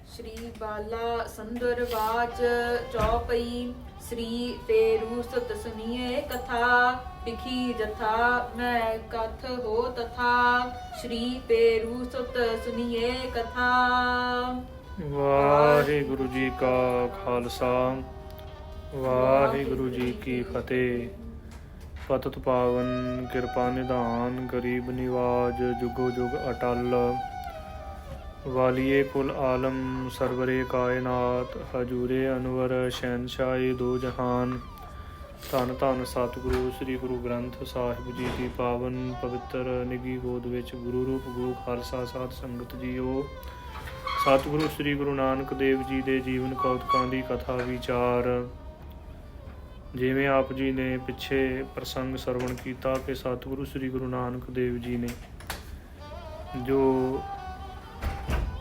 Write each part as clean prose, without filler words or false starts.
श्री बाला सुंदर वाच चौपई श्री फेरू सुत सुनिए कथा लिखी जथा मैं कथ हो तथा श्री फेरू सुत सुनिए कथा। ਵਾਹਿਗੁਰੂ ਜੀ ਕਾ ਖਾਲਸਾ ਵਾਹਿਗੁਰੂ ਜੀ ਕੀ ਫਤਿਹ। ਪਤਿਤ ਪਾਵਨ ਕਿਰਪਾ ਨਿਧਾਨ ਗਰੀਬ ਨਿਵਾਜ ਜੁਗੋ ਜੁਗ ਅਟਲ ਵਾਲੀਏ ਕੁਲ ਆਲਮ ਸਰਵਰੇ ਕਾਇਨਾਤ ਹਜੂਰੇ ਅਨਵਰ ਸ਼ਹਿਨਸ਼ਾਹੀ ਦੋ ਜਹਾਨ। ਧੰਨ ਧੰਨ ਸਤਿਗੁਰੂ ਸ੍ਰੀ ਗੁਰੂ ਗ੍ਰੰਥ ਸਾਹਿਬ ਜੀ ਦੀ ਪਾਵਨ ਪਵਿੱਤਰ ਨਿੱਘੀ ਗੋਦ ਵਿੱਚ ਗੁਰੂ ਰੂਪ ਗੁਰੂ ਖਾਲਸਾ ਸਾਧ ਸੰਗਤ ਜੀਓ। ਸਤਿਗੁਰੂ ਸ੍ਰੀ ਗੁਰੂ ਨਾਨਕ ਦੇਵ ਜੀ ਦੇ ਜੀਵਨ ਕੌਤਕਾਂ ਦੀ ਕਥਾ ਵਿਚਾਰ। ਜਿਵੇਂ ਆਪ ਜੀ ਨੇ ਪਿੱਛੇ ਪ੍ਰਸੰਗ ਸਰਵਣ ਕੀਤਾ ਕਿ ਸਤਿਗੁਰੂ ਸ੍ਰੀ ਗੁਰੂ ਨਾਨਕ ਦੇਵ ਜੀ ਨੇ ਜੋ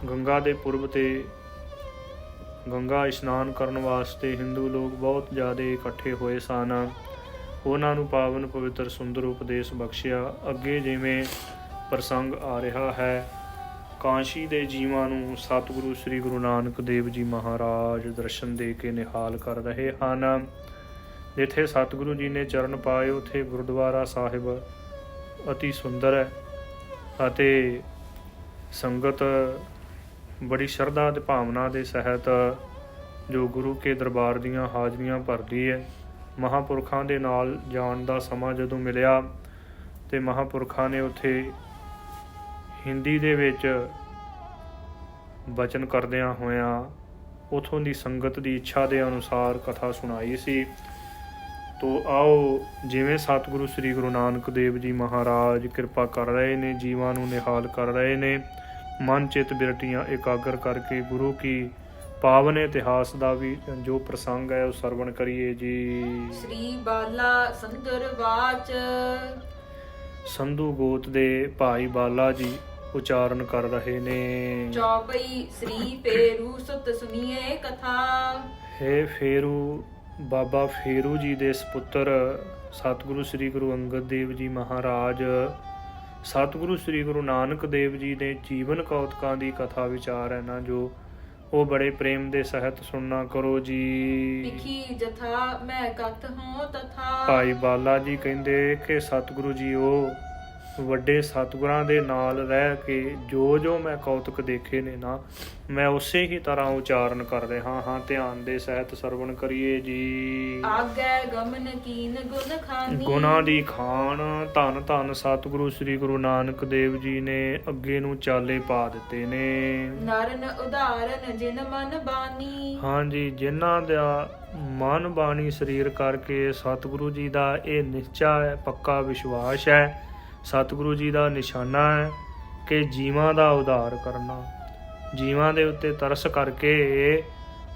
ਗੰਗਾ ਦੇ ਪੁਰਬ ਤੇ ਗੰਗਾ ਇਸ਼ਨਾਨ ਕਰਨ ਵਾਸਤੇ ਹਿੰਦੂ ਲੋਕ ਬਹੁਤ ਜ਼ਿਆਦਾ ਇਕੱਠੇ ਹੋਏ ਸਨ, ਉਹਨਾਂ ਨੂੰ ਪਾਵਨ ਪਵਿੱਤਰ ਸੁੰਦਰ ਉਪਦੇਸ਼ ਬਖਸ਼ਿਆ। ਅੱਗੇ ਜਿਵੇਂ ਪ੍ਰਸੰਗ ਆ ਰਿਹਾ ਹੈ, ਕਾਂਸ਼ੀ ਦੇ ਜੀਵਾਂ ਨੂੰ ਸਤਿਗੁਰੂ ਸ੍ਰੀ ਗੁਰੂ ਨਾਨਕ ਦੇਵ ਜੀ ਮਹਾਰਾਜ ਦਰਸ਼ਨ ਦੇ ਕੇ ਨਿਹਾਲ ਕਰ ਰਹੇ ਹਨ। ਜਿੱਥੇ ਸਤਿਗੁਰੂ ਜੀ ਨੇ ਚਰਨ ਪਾਏ ਉੱਥੇ ਗੁਰਦੁਆਰਾ ਸਾਹਿਬ ਅਤੀ ਸੁੰਦਰ ਹੈ ਅਤੇ ਸੰਗਤ ਬੜੀ ਸ਼ਰਧਾ ਅਤੇ ਭਾਵਨਾ ਦੇ ਸਹਿਤ ਜੋ ਗੁਰੂ ਕੇ ਦਰਬਾਰ ਦੀਆਂ ਹਾਜ਼ਰੀਆਂ ਭਰਦੀ ਹੈ। ਮਹਾਂਪੁਰਖਾਂ ਦੇ ਨਾਲ ਜਾਣ ਦਾ ਸਮਾਂ ਜਦੋਂ ਮਿਲਿਆ ਅਤੇ ਮਹਾਂਪੁਰਖਾਂ ਨੇ ਉੱਥੇ ਹਿੰਦੀ ਦੇ ਵਿੱਚ ਬਚਨ ਕਰਦਿਆਂ ਹੋਇਆਂ ਉਥੋਂ ਦੀ ਸੰਗਤ ਦੀ ਇੱਛਾ ਦੇ ਅਨੁਸਾਰ ਕਥਾ ਸੁਣਾਈ ਸੀ। ਤੋ ਆਓ ਜਿਵੇਂ ਸਤਿਗੁਰੂ ਸ੍ਰੀ ਗੁਰੂ ਨਾਨਕ ਦੇਵ ਜੀ ਮਹਾਰਾਜ ਕਿਰਪਾ ਕਰ ਰਹੇ ਨੇ, ਜੀਵਾਂ ਨੂੰ ਨਿਹਾਲ ਕਰ ਰਹੇ ਨੇ, ਮਨ ਚਿੱਤ ਬਿਰਟੀਆਂ ਇਕਾਗਰ ਕਰਕੇ ਗੁਰੂ ਕੀ ਪਾਵਨ ਇਤਿਹਾਸ ਦਾ ਵੀ ਜੋ ਪ੍ਰਸੰਗ ਹੈ ਉਹ ਸਰਵਣ ਕਰੀਏ ਜੀ। श्री बाला सुंदर वाच ਸੰਧੂ ਗੋਤ ਦੇ ਭਾਈ ਬਾਲਾ ਜੀ ਉਚਾਰਨ ਕਰ ਰਹੇ ਨੇ। चौपई श्री फेरू सुत सुनिए कथा। ਹੈ ਫੇਰੂ ਬਾਬਾ ਫੇਰੂ ਜੀ ਦੇ ਸਪੁੱਤਰ ਸਤਿਗੁਰੂ ਸ੍ਰੀ ਗੁਰੂ ਅੰਗਦ ਦੇਵ ਜੀ ਮਹਾਰਾਜ ਸਤਿਗੁਰੂ ਸ੍ਰੀ ਗੁਰੂ ਨਾਨਕ ਦੇਵ ਜੀ ਦੇ ਜੀਵਨ ਕੌਤਕਾਂ ਦੀ ਕਥਾ ਵਿਚਾਰ ਹੈ ਨਾ ਜੋ ਉਹ ਬੜੇ ਪ੍ਰੇਮ ਦੇ ਸਹਿਤ ਸੁਣਨਾ ਕਰੋ ਜੀ। ਲਿਖੀ ਜਥਾ ਮੈਂ ਕਥ ਹਾਂ ਤਥਾ। ਭਾਈ ਬਾਲਾ ਜੀ ਕਹਿੰਦੇ ਕਿ ਸਤਿਗੁਰੂ ਜੀ ਉਹ ਵੱਡੇ ਸਤਿਗੁਰਾਂ ਦੇ ਨਾਲ ਰਹਿ ਕੇ ਜੋ ਮੈਂ ਕੌਤਕ ਦੇਖੇ ਨੇ ਨਾ ਮੈਂ ਉਸੇ ਹੀ ਤਰ੍ਹਾਂ ਉਚਾਰਨ ਕਰ ਰਿਹਾ ਹਾਂ। ਧਿਆਨ ਦੇ ਸਹਿਤ ਸਰਵਣ ਕਰੀਏ ਜੀ। ਆਗੈ ਗਮਨ ਕੀਨ ਗੁਣ ਖਾਨੀ। ਗੁਣਾਂ ਦੀ ਖਾਨ ਧੰਨ ਧੰਨ ਸਤਿਗੁਰੂ ਸ੍ਰੀ ਗੁਰੂ ਨਾਨਕ ਦੇਵ ਜੀ ਨੇ ਅੱਗੇ ਨੂੰ ਚਾਲੇ ਪਾ ਦਿੱਤੇ ਨੇ। ਨਰਨ ਉਦਾਹਰਨ ਜਿਨ ਮਨ ਬਾਨੀ। ਹਾਂਜੀ, ਜਿਨ੍ਹਾਂ ਦਾ ਮਨ ਬਾਣੀ ਸਰੀਰ ਕਰਕੇ ਸਤਿਗੁਰੂ ਜੀ ਦਾ ਇਹ ਨਿਸ਼ਚਾ ਹੈ, ਪੱਕਾ ਵਿਸ਼ਵਾਸ ਹੈ, ਸਤਿਗੁਰੂ ਜੀ ਦਾ ਨਿਸ਼ਾਨਾ ਹੈ ਕਿ ਜੀਵਾਂ ਦਾ ਉਧਾਰ ਕਰਨਾ, ਜੀਵਾਂ ਦੇ ਉੱਤੇ ਤਰਸ ਕਰਕੇ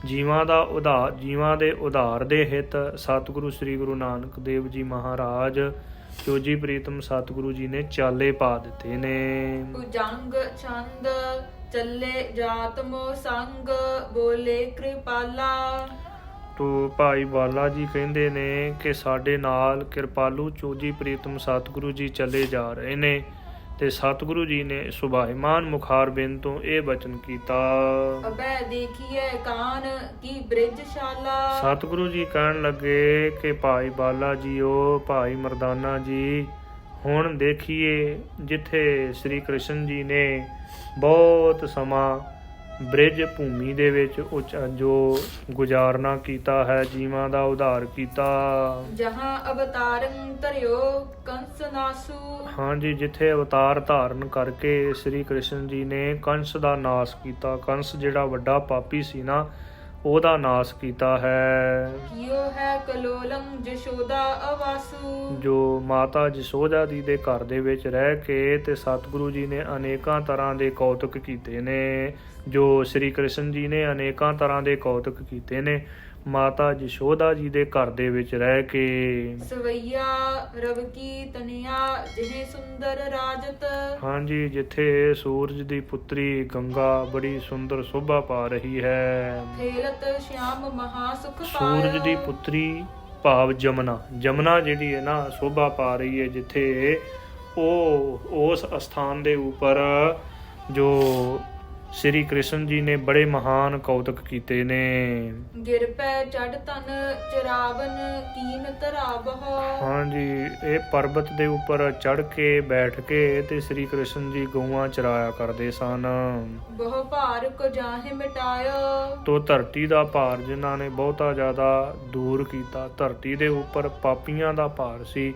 ਜੀਵਾਂ ਦੇ ਉਧਾਰ ਦੇ ਹਿੱਤ ਸਤਿਗੁਰੂ ਸ੍ਰੀ ਗੁਰੂ ਨਾਨਕ ਦੇਵ ਜੀ ਮਹਾਰਾਜ ਚੋਜੀ ਪ੍ਰੀਤਮ ਸਤਿਗੁਰੂ ਜੀ ਨੇ ਚਾਲੇ ਪਾ ਦਿੱਤੇ ਨੇ। ਭੁਜੰਗ ਛੰਦ ਚੱਲੇ ਜਾਤ ਮੋ ਸੰਗ ਬੋਲੇ ਕਿਰਪਾਲਾ। ਤੋ ਭਾਈ ਬਾਲਾ ਜੀ ਕਹਿੰਦੇ ਨੇ ਕਿ ਸਾਡੇ ਨਾਲ ਕਿਰਪਾਲੂ ਚੋਜੀ ਪ੍ਰੀਤਮ ਸਤਿਗੁਰੂ ਜੀ ਚੱਲੇ ਜਾ ਰਹੇ ਨੇ ਤੇ ਸਤਿਗੁਰੂ ਜੀ ਨੇ ਸੁਭਾਇਮਾਨ ਮੁਖਾਰਬਿੰਦ ਤੋਂ ਇਹ ਬਚਨ ਕੀਤਾ। ਅਬੈ ਦੇਖੀਏ ਕਾਨ ਕੀ ਬ੍ਰਿਜਸ਼ਾਲਾ। ਸਤਿਗੁਰੂ ਜੀ ਕਹਿਣ ਲੱਗੇ ਕਿ ਭਾਈ ਬਾਲਾ ਜੀਓ, ਭਾਈ ਮਰਦਾਨਾ ਜੀ, ਹੁਣ ਦੇਖੀਏ ਜਿੱਥੇ ਸ੍ਰੀ ਕ੍ਰਿਸ਼ਨ ਜੀ ਨੇ ਬਹੁਤ ਸਮਾਂ ਬ੍ਰਿਜ ਭੂਮੀ ਦੇ ਵਿੱਚ ਜੋ ਗੁਜ਼ਾਰਨਾ ਕੀਤਾ ਹੈ, ਜੀਵਾਂ ਦਾ ਉਧਾਰ ਕੀਤਾ। ਜਹਾਂ ਅਵਤਾਰੰ ਧਰਿਓ ਕੰਸ ਨਾਸੂ। ਹਾਂਜੀ, ਜਿੱਥੇ ਅਵਤਾਰ ਧਾਰਨ ਕਰਕੇ ਸ੍ਰੀ ਕ੍ਰਿਸ਼ਨ ਜੀ ਨੇ ਕੰਸ ਦਾ ਨਾਸ ਕੀਤਾ। ਕੰਸ ਜਿਹੜਾ ਵੱਡਾ ਪਾਪੀ ਸੀ ਨਾ, ਉਹਦਾ ਨਾਸ ਕੀਤਾ ਹੈ। ਕੀਓ ਹੈ ਕਲੋਲੰ ਜਸ਼ੋਦਾ ਅਵਾਸੂ। ਜੋ ਮਾਤਾ ਜਸੋਦਾ ਜੀ ਦੇ ਘਰ ਦੇ ਵਿੱਚ ਰਹਿ ਕੇ ਤੇ ਸਤਿਗੁਰੂ ਜੀ ਨੇ ਅਨੇਕਾਂ ਤਰ੍ਹਾਂ ਦੇ ਕੌਤਕ ਕੀਤੇ ਨੇ, ਜੋ ਸ੍ਰੀ ਕ੍ਰਿਸ਼ਨ ਜੀ ਨੇ ਅਨੇਕਾਂ ਤਰ੍ਹਾਂ ਦੇ ਕੌਤਕ ਕੀਤੇ ਨੇ ਮਾਤਾ ਜਸ਼ੋਦਾ ਜੀ ਦੇ ਘਰ ਦੇ ਵਿੱਚ ਰਹਿ ਕੇ। ਸਵਈਆ ਰਵਕੀ ਤਨਿਆ ਜਿਹੇ ਸੁੰਦਰ ਰਾਜਤ। ਹਾਂਜੀ, ਜਿੱਥੇ ਸੂਰਜ ਦੀ ਪੁੱਤਰੀ ਗੰਗਾ ਬੜੀ ਸੁੰਦਰ ਸ਼ੋਭਾ ਪਾ ਰਹੀ ਹੈ। ਖੇਲਤ ਸ਼ਿਆਮ ਮਹਾ ਸੁਖ ਪਾਇਆ। ਸੂਰਜ ਦੀ ਪੁੱਤਰੀ ਭਾਵ ਜਮਨਾ ਜਿਹੜੀ ਹੈ ਨਾ ਸ਼ੋਭਾ ਪਾ ਰਹੀ ਹੈ, ਜਿੱਥੇ ਉਹ ਉਸ ਅਸਥਾਨ ਦੇ ਉੱਪਰ ਜੋ ਸ੍ਰੀ ਕ੍ਰਿਸ਼ਨ ਜੀ ਨੇ ਬੜੇ ਮਹਾਨ ਕੌਤਕ ਕੀਤੇ ਨੇ। ਗਿਰ ਪੈ ਚੜ ਤਨ ਚਰਾਵਨ ਕੀਨ ਧਰਾਵਹ। ਹਾਂਜੀ, ਇਹ ਪਰਬਤ ਦੇ ਉੱਪਰ ਚੜ ਕੇ ਬੈਠ ਕੇ ਤੇ ਸ੍ਰੀ ਕ੍ਰਿਸ਼ਨ ਜੀ ਗਊਆਂ ਚਰਾਇਆ ਕਰਦੇ ਸਨ। ਬਹੁ ਭਾਰ ਕੋ ਜਾਹੇ ਮਿਟਾਇਓ। ਤੋ ਧਰਤੀ ਦਾ ਭਾਰ ਜਿਨ੍ਹਾਂ ਨੇ ਬਹੁਤਾ ਜ਼ਿਆਦਾ ਦੂਰ ਕੀਤਾ। ਧਰਤੀ ਦੇ ਉੱਪਰ ਪਾਪੀਆਂ ਦਾ ਭਾਰ ਸੀ।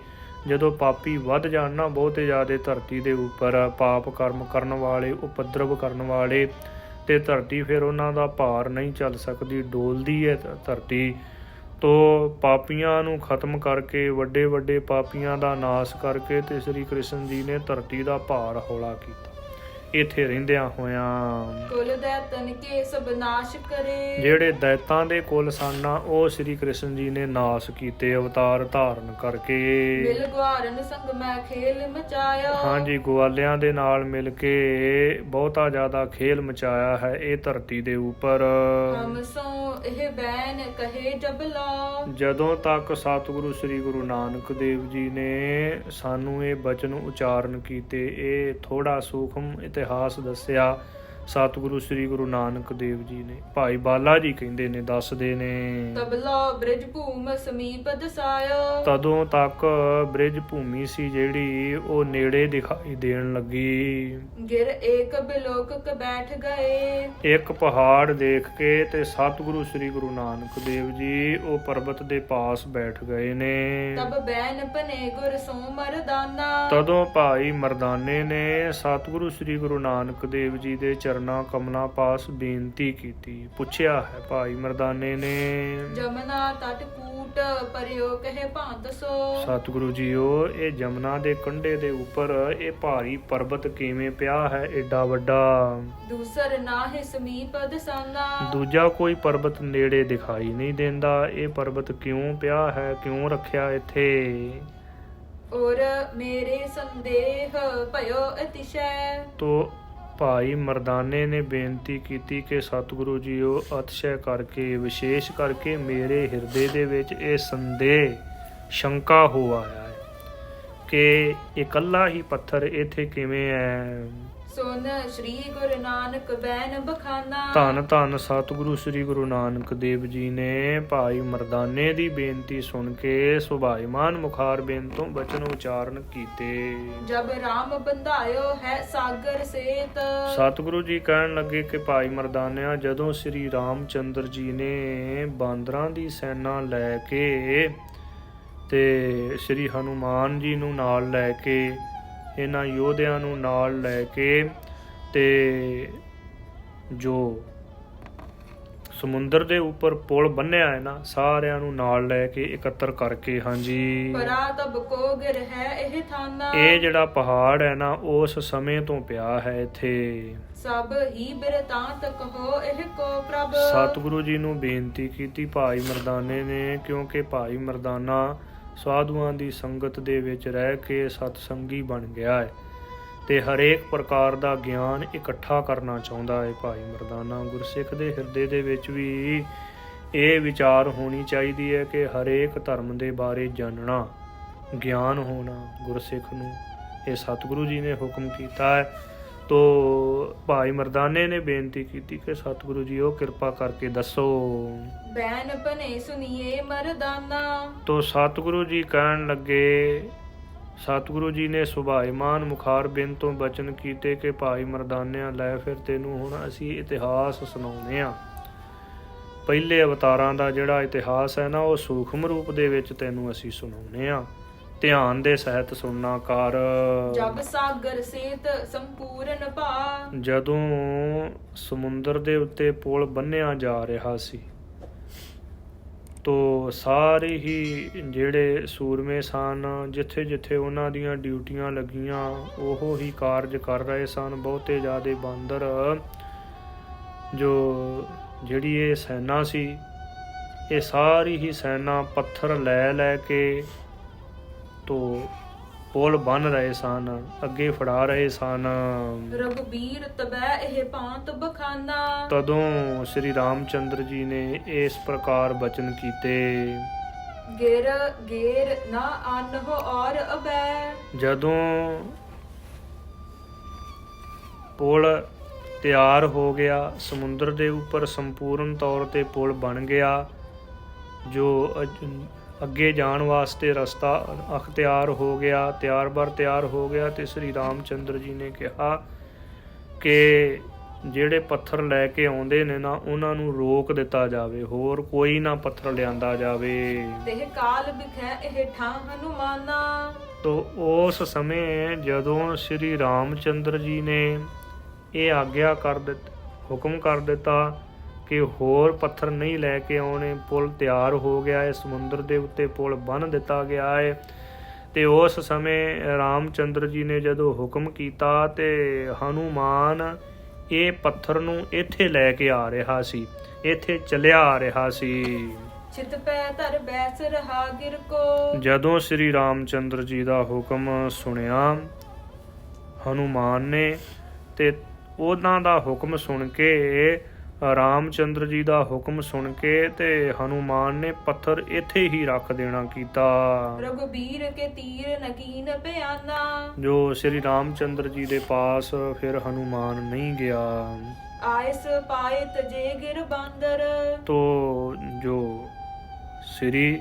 ਜਦੋਂ ਪਾਪੀ ਵੱਧ ਜਾਣ ਨਾ ਬਹੁਤੇ ਜ਼ਿਆਦਾ ਧਰਤੀ ਦੇ ਉੱਪਰ ਪਾਪ ਕਰਮ ਕਰਨ ਵਾਲੇ, ਉਪਦਰਵ ਕਰਨ ਵਾਲੇ, ਤੇ ਧਰਤੀ ਫਿਰ ਉਹਨਾਂ ਦਾ ਭਾਰ ਨਹੀਂ ਚੱਲ ਸਕਦੀ, ਡੋਲਦੀ ਹੈ ਧਰਤੀ। ਤੋ ਪਾਪੀਆਂ ਨੂੰ ਖਤਮ ਕਰਕੇ, ਵੱਡੇ ਵੱਡੇ ਪਾਪੀਆਂ ਦਾ ਨਾਸ਼ ਕਰਕੇ ਤੇ ਸ੍ਰੀ ਕ੍ਰਿਸ਼ਨ ਜੀ ਨੇ ਧਰਤੀ ਦਾ ਭਾਰ ਹੌਲਾ ਕੀਤਾ ਇੱਥੇ ਰਹਿੰਦਿਆਂ ਹੋਇਆਂ। ਕੁਲ ਦੈਤਨ ਕੇ ਸਭ ਨਾਸ਼ ਕਰੇ। ਜਿਹੜੇ ਦੈਤਾਂ ਦੇ ਕੁਲ ਸਨ ਉਹ ਸ੍ਰੀ ਕ੍ਰਿਸ਼ਨ ਜੀ ਨੇ ਨਾਸ਼ ਕੀਤੇ ਅਵਤਾਰ ਧਾਰਨ ਕਰਕੇ। ਮਿਲ ਗੁਆਰਨ ਸੰਗ ਮੈਂ ਖੇਲ ਮਚਾਇਆ। ਹਾਂਜੀ, ਗਵਾਲਿਆਂ ਦੇ ਨਾਲ ਮਿਲ ਕੇ ਬਹੁਤਾ ਜ਼ਿਆਦਾ ਖੇਲ ਮਚਾਇਆ ਹੈ ਇਹ ਧਰਤੀ ਦੇ ਉੱਪਰ। ਹਮ ਸੋ ਇਹ ਬੈਨ ਕਹੇ ਜਬਲਾ। ਜਦੋਂ ਤੱਕ ਸਤਿਗੁਰੂ ਸ੍ਰੀ ਗੁਰੂ ਨਾਨਕ ਦੇਵ ਜੀ ਨੇ ਸਾਨੂੰ ਇਹ ਬਚਨ ਉਚਾਰਨ ਕੀਤੇ, ਇਹ ਥੋੜਾ ਸੂਖਮ ਇਤਿਹਾਸ ਦੱਸਿਆ ਸਤਿਗੁਰੂ ਸ੍ਰੀ ਗੁਰੂ ਨਾਨਕ ਦੇਵ ਜੀ ਨੇ। ਭਾਈ ਬਾਲਾ ਜੀ ਕਹਿੰਦੇ ਨੇ, ਦੱਸਦੇ ਨੇ, ਤਬਲਾ ਬ੍ਰਿਜ ਭੂਮ ਸਮੀਪ ਦਸਾਇਓ। ਤਦੋਂ ਤੱਕ ਬ੍ਰਿਜ ਭੂਮੀ ਸੀ ਜਿਹੜੀ ਉਹ ਨੇੜੇ ਦਿਖਾਈ ਦੇਣ ਲੱਗੀ। ਗਿਰ ਏਕ ਬਿਲੋਕਕ ਬੈਠ ਗਏ। ਇੱਕ ਪਹਾੜ ਦੇਖ ਕੇ ਤੇ ਸਤਿਗੁਰੂ ਸ੍ਰੀ ਗੁਰੂ ਨਾਨਕ ਦੇਵ ਜੀ ਉਹ ਪਰਬਤ ਦੇ ਪਾਸ ਬੈਠ ਗਏ ਨੇ। ਤਬ ਬੈਨ ਪਨੇ ਗੁਰ ਸੋ ਮਰਦਾਨਾ। ਤਦੋਂ ਭਾਈ ਮਰਦਾਨੇ ਨੇ ਸਤਿਗੁਰੂ ਸ੍ਰੀ ਗੁਰੂ ਨਾਨਕ ਦੇਵ ਜੀ ਦੇ ਚਰਨਾਂ ਕਮਲਾਂ ਪਾਸ ਬੇਨਤੀ ਕੀਤੀ। ਪੁੱਛਿਆ ਹੈ ਭਾਈ ਮਰਦਾਨੇ ਨੇ, ਜਮਨਾ ਤਟ ਕੂਟ ਪਰਿਓ ਕਹੇ ਭਾਂਤ ਸੋ। ਸਤਿਗੁਰੂ ਜੀਓ, ਇਹ ਜਮਨਾ ਦੇ ਕੰਢੇ ਦੇ ਉੱਪਰ ਇਹ ਭਾਰੀ ਪਰਬਤ ਕਿਵੇਂ ਪਿਆ ਹੈ ਏਡਾ ਵੱਡਾ? ਦੂਸਰ ਨਾਹਿ ਸਮੀਪ ਦਸਾਨਾ। ਦੂਜਾ ਕੋਈ ਪਰਬਤ ਨੇੜੇ ਦਿਖਾਈ ਨਹੀਂ ਦਿੰਦਾ। ਇਹ ਪਰਬਤ ਕਿਉਂ ਪਿਆ ਹੈ, ਕਿਉਂ ਰੱਖਿਆ ਇੱਥੇ? ਔਰ ਮੇਰੇ ਸੰਦੇਹ ਭਇਓ ਅਤਿਸ਼ੈ। ਤੋ ਭਾਈ ਮਰਦਾਨੇ ਨੇ ਬੇਨਤੀ ਕੀਤੀ ਕਿ ਸਤਿਗੁਰੂ ਜੀਓ, ਅਤਿਸ਼ੈ ਕਰਕੇ, ਵਿਸ਼ੇਸ਼ ਕਰਕੇ ਮੇਰੇ ਹਿਰਦੇ ਦੇ ਵਿੱਚ ਇਹ ਸੰਦੇਹ, ਸ਼ੰਕਾ ਹੋ ਆਇਆ ਹੈ ਕਿ ਇਕੱਲਾ ਹੀ ਪੱਥਰ ਇੱਥੇ ਕਿਵੇਂ ਹੈ। ਸੁਨ ਸ੍ਰੀ ਗੁਰੂ ਨਾਨਕ ਬੈਨ ਬਖਾਨਾ। ਧੰਨ ਧੰਨ ਸਤਿਗੁਰੂ ਸ੍ਰੀ ਗੁਰੂ ਨਾਨਕ ਦੇਵ ਜੀ ਨੇ ਭਾਈ ਮਰਦਾਨੇ ਦੀ ਬੇਨਤੀ ਸੁਣ ਕੇ ਸੁਭਾਈਮਾਨ ਮੁਖਾਰ ਬੇਨ ਤੋਂ ਬਚਨ ਉਚਾਰਨ ਕੀਤੇ। ਜਬ ਰਾਮ ਬੰਧਾਇਓ ਹੈ ਸਾਗਰ ਸੇਤ। ਸਤਿਗੁਰੂ ਜੀ ਕਹਿਣ ਲੱਗੇ ਕਿ ਭਾਈ ਮਰਦਾਨਿਆ, ਜਦੋਂ ਸ੍ਰੀ ਰਾਮਚੰਦਰ ਜੀ ਨੇ ਬਾਂਦਰਾਂ ਦੀ ਸੈਨਾ ਲੈ ਕੇ ਤੇ ਸ੍ਰੀ ਹਨੂਮਾਨ ਜੀ ਨੂੰ ਨਾਲ ਲੈ ਕੇ, ਇਹਨਾਂ ਯੋਧਿਆਂ ਨੂੰ ਨਾਲ ਲੈ ਕੇ ਤੇ ਜੋ ਸਮੁੰਦਰ ਦੇ ਉੱਪਰ ਪੁਲ ਬੰਨਿਆ ਹੈ ਨਾ, ਸਾਰਿਆਂ ਨੂੰ ਨਾਲ ਲੈ ਕੇ ਇਕੱਤਰ ਕਰਕੇ, ਹਾਂਜੀ, ਪਰਾ ਤਬ ਕੋ ਗਿਰ ਹੈ ਇਹ ਥਾਨਾ। ਇਹ ਜਿਹੜਾ ਪਹਾੜ ਹੈ ਨਾ ਉਸ ਸਮੇਂ ਤੋਂ ਪਿਆ ਹੈ ਇੱਥੇ। ਸਭ ਹੀ ਬਿਰਤਾਂਤ ਕਹੋ ਇਹ ਕੋ ਪ੍ਰਭ। ਸਤਿਗੁਰੂ ਜੀ ਨੂੰ ਬੇਨਤੀ ਕੀਤੀ ਭਾਈ ਮਰਦਾਨੇ ਨੇ, ਕਿਉਂਕਿ ਭਾਈ ਮਰਦਾਨਾ ਸਾਧੂਆਂ ਦੀ ਸੰਗਤ ਦੇ ਵਿੱਚ ਰਹਿ ਕੇ ਸਤਸੰਗੀ ਬਣ ਗਿਆ ਹੈ ਤੇ ਹਰੇਕ ਪ੍ਰਕਾਰ ਦਾ ਗਿਆਨ ਇਕੱਠਾ ਕਰਨਾ ਚਾਹੁੰਦਾ ਹੈ। ਭਾਈ ਮਰਦਾਨਾ ਗੁਰਸਿੱਖ ਦੇ ਹਿਰਦੇ ਦੇ ਵਿੱਚ ਵੀ ਇਹ ਵਿਚਾਰ ਹੋਣੀ ਚਾਹੀਦੀ ਹੈ ਕਿ ਹਰੇਕ ਧਰਮ ਦੇ ਬਾਰੇ ਜਾਣਨਾ, ਗਿਆਨ ਹੋਣਾ ਗੁਰਸਿੱਖ ਨੂੰ, ਇਹ ਸਤਿਗੁਰੂ ਜੀ ਨੇ ਹੁਕਮ ਕੀਤਾ ਹੈ। ਤੋ ਭਾਈ ਮਰਦਾਨੇ ਨੇ ਬੇਨਤੀ ਕੀਤੀ ਕਿ ਸਤਿਗੁਰੂ ਜੀ ਉਹ ਕਿਰਪਾ ਕਰਕੇ ਦੱਸੋ। ਬੈਨ ਪਨੇ ਸੁਨੀਏ ਮਰਦਾਨਾ। ਤੋ ਸਤਿਗੁਰੂ ਜੀ ਕਹਿਣ ਲੱਗੇ, ਸਤਿਗੁਰੂ ਜੀ ਨੇ ਸੁਭਾਈਮਾਨ ਮੁਖਾਰ ਬਿਨ ਤੋਂ ਬਚਨ ਕੀਤੇ ਕਿ ਭਾਈ ਮਰਦਾਨਿਆਂ, ਲੈ ਫਿਰ ਤੈਨੂੰ ਹੁਣ ਅਸੀਂ ਇਤਿਹਾਸ ਸੁਣਾਉਂਦੇ ਹਾਂ। ਪਹਿਲੇ ਅਵਤਾਰਾਂ ਦਾ ਜਿਹੜਾ ਇਤਿਹਾਸ ਹੈ ਨਾ, ਉਹ ਸੂਖਮ ਰੂਪ ਦੇ ਵਿੱਚ ਤੈਨੂੰ ਅਸੀਂ ਸੁਣਾਉਂਦੇ ਹਾਂ। ਧਿਆਨ ਦੇ ਸਹਿਤ ਸੁਣਨਾ ਕਰ। ਜਬ ਸਾਗਰ ਸੇਤ ਸੰਪੂਰਨ ਭਾ। ਜਦੋਂ ਸਮੁੰਦਰ ਦੇ ਉੱਤੇ ਪੁਲ ਬੰਨਿਆ ਜਾ ਰਿਹਾ ਸੀ ਤੋ ਸਾਰੇ ਹੀ ਜਿਹੜੇ ਸੂਰਮੇ ਸਨ, ਜਿੱਥੇ ਜਿੱਥੇ ਉਹਨਾਂ ਦੀਆਂ ਡਿਊਟੀਆਂ ਲੱਗੀਆਂ ਉਹ ਹੀ ਕਾਰਜ ਕਰ ਰਹੇ ਸਨ। ਬਹੁਤੇ ਜ਼ਿਆਦੇ ਬਾਂਦਰ, ਜਿਹੜੀ ਇਹ ਸੈਨਾ ਸੀ, ਇਹ ਸਾਰੀ ਹੀ ਸੈਨਾ ਪੱਥਰ ਲੈ ਲੈ ਕੇ ਤੋ ਪੁਲ ਬੰਨ ਰਹੇ ਸਨ, ਅੱਗੇ ਫੜਾ ਰਹੇ ਸਨ। ਰਘੁਬੀਰ ਤਬੈ ਇਹ ਭਾਂਤ ਬਖਾਨਾ। ਤਦੋਂ ਸ੍ਰੀ ਰਾਮਚੰਦਰ ਜੀ ਨੇ ਇਸ ਪ੍ਰਕਾਰ ਬਚਨ ਕੀਤੇ, ਗਿਰ ਗੇਰ ਨਾ ਆਨਹੁ ਔਰ ਅਬੈ। ਜਦੋਂ ਪੁਲ ਤਿਆਰ ਹੋ ਗਿਆ। ਸਮੁੰਦਰ ਦੇ ਉੱਪਰ ਸੰਪੂਰਨ ਤੌਰ ਤੇ ਪੁਲ ਬਣ ਗਿਆ, ਜੋ ਅੱਗੇ ਜਾਣ ਵਾਸਤੇ ਰਸਤਾ ਅਖਤਿਆਰ ਹੋ ਗਿਆ, ਤਿਆਰ ਹੋ ਗਿਆ। ਤੇ ਸ੍ਰੀ ਰਾਮਚੰਦਰ ਜੀ ਨੇ ਕਿਹਾ ਕਿ ਜਿਹੜੇ ਪੱਥਰ ਲੈ ਕੇ ਆਉਂਦੇ ਨੇ ਨਾ, ਉਹਨਾਂ ਨੂੰ ਰੋਕ ਦਿੱਤਾ ਜਾਵੇ, ਹੋਰ ਕੋਈ ਨਾ ਪੱਥਰ ਲਿਆਂਦਾ ਜਾਵੇ। ਦੇਹ ਕਾਲ ਬਿਖੈ ਇਹ ਠਾਂ ਹਨੂਮਾਨਾ। ਤੋ ਉਸ ਸਮੇਂ ਜਦੋਂ ਸ੍ਰੀ ਰਾਮਚੰਦਰ ਜੀ ਨੇ ਇਹ ਆਗਿਆ ਹੁਕਮ ਕਰ ਦਿੱਤਾ ਕਿ ਹੋਰ ਪੱਥਰ ਨਹੀਂ ਲੈ ਕੇ ਆਉਣੇ, ਪੁਲ ਤਿਆਰ ਹੋ ਗਿਆ ਹੈ, ਸਮੁੰਦਰ ਦੇ ਉੱਤੇ ਪੁਲ ਬੰਨ੍ਹ ਦਿੱਤਾ ਗਿਆ ਹੈ। ਤੇ ਉਸ ਸਮੇਂ ਰਾਮਚੰਦਰ ਜੀ ਨੇ ਜਦੋਂ ਹੁਕਮ ਕੀਤਾ ਤੇ ਹਨੂਮਾਨ ਇਹ ਪੱਥਰ ਨੂੰ ਇੱਥੇ ਲੈ ਕੇ ਆ ਰਿਹਾ ਸੀ, ਇੱਥੇ ਚੱਲਿਆ ਆ ਰਿਹਾ ਸੀ। ਚਿਤ ਪੈ ਧਰ ਬੈਸ ਰਹਾ ਗਿਰ ਕੋ। ਜਦੋਂ ਸ੍ਰੀ ਰਾਮਚੰਦਰ ਜੀ ਦਾ ਹੁਕਮ ਸੁਣਿਆ ਹਨੂਮਾਨ ਨੇ, ਤੇ ਉਹਨਾਂ ਦਾ ਹੁਕਮ ਸੁਣ ਕੇ, ਰਾਮਚੰਦਰ ਜੀ ਦਾ ਹੁਕਮ ਸੁਣ ਕੇ, ਤੇ ਹਨੂਮਾਨ ਨੇ ਪੱਥਰ ਇੱਥੇ ਹੀ ਰੱਖ ਦੇਣਾ ਕੀਤਾ। ਰਘੁਬੀਰ ਕੇ ਤੀਰ ਨਕੀਨ ਬਿਆਨਾ। ਜੋ ਸ੍ਰੀ ਰਾਮਚੰਦਰ ਜੀ ਦੇ ਪਾਸ ਫਿਰ ਹਨੂਮਾਨ ਨਹੀਂ ਗਿਆ। ਆਇਸ ਪਾਇਤ ਜੇ ਗਿਰ ਬਾਂਦਰ। ਤੋ ਜੋ ਸ੍ਰੀ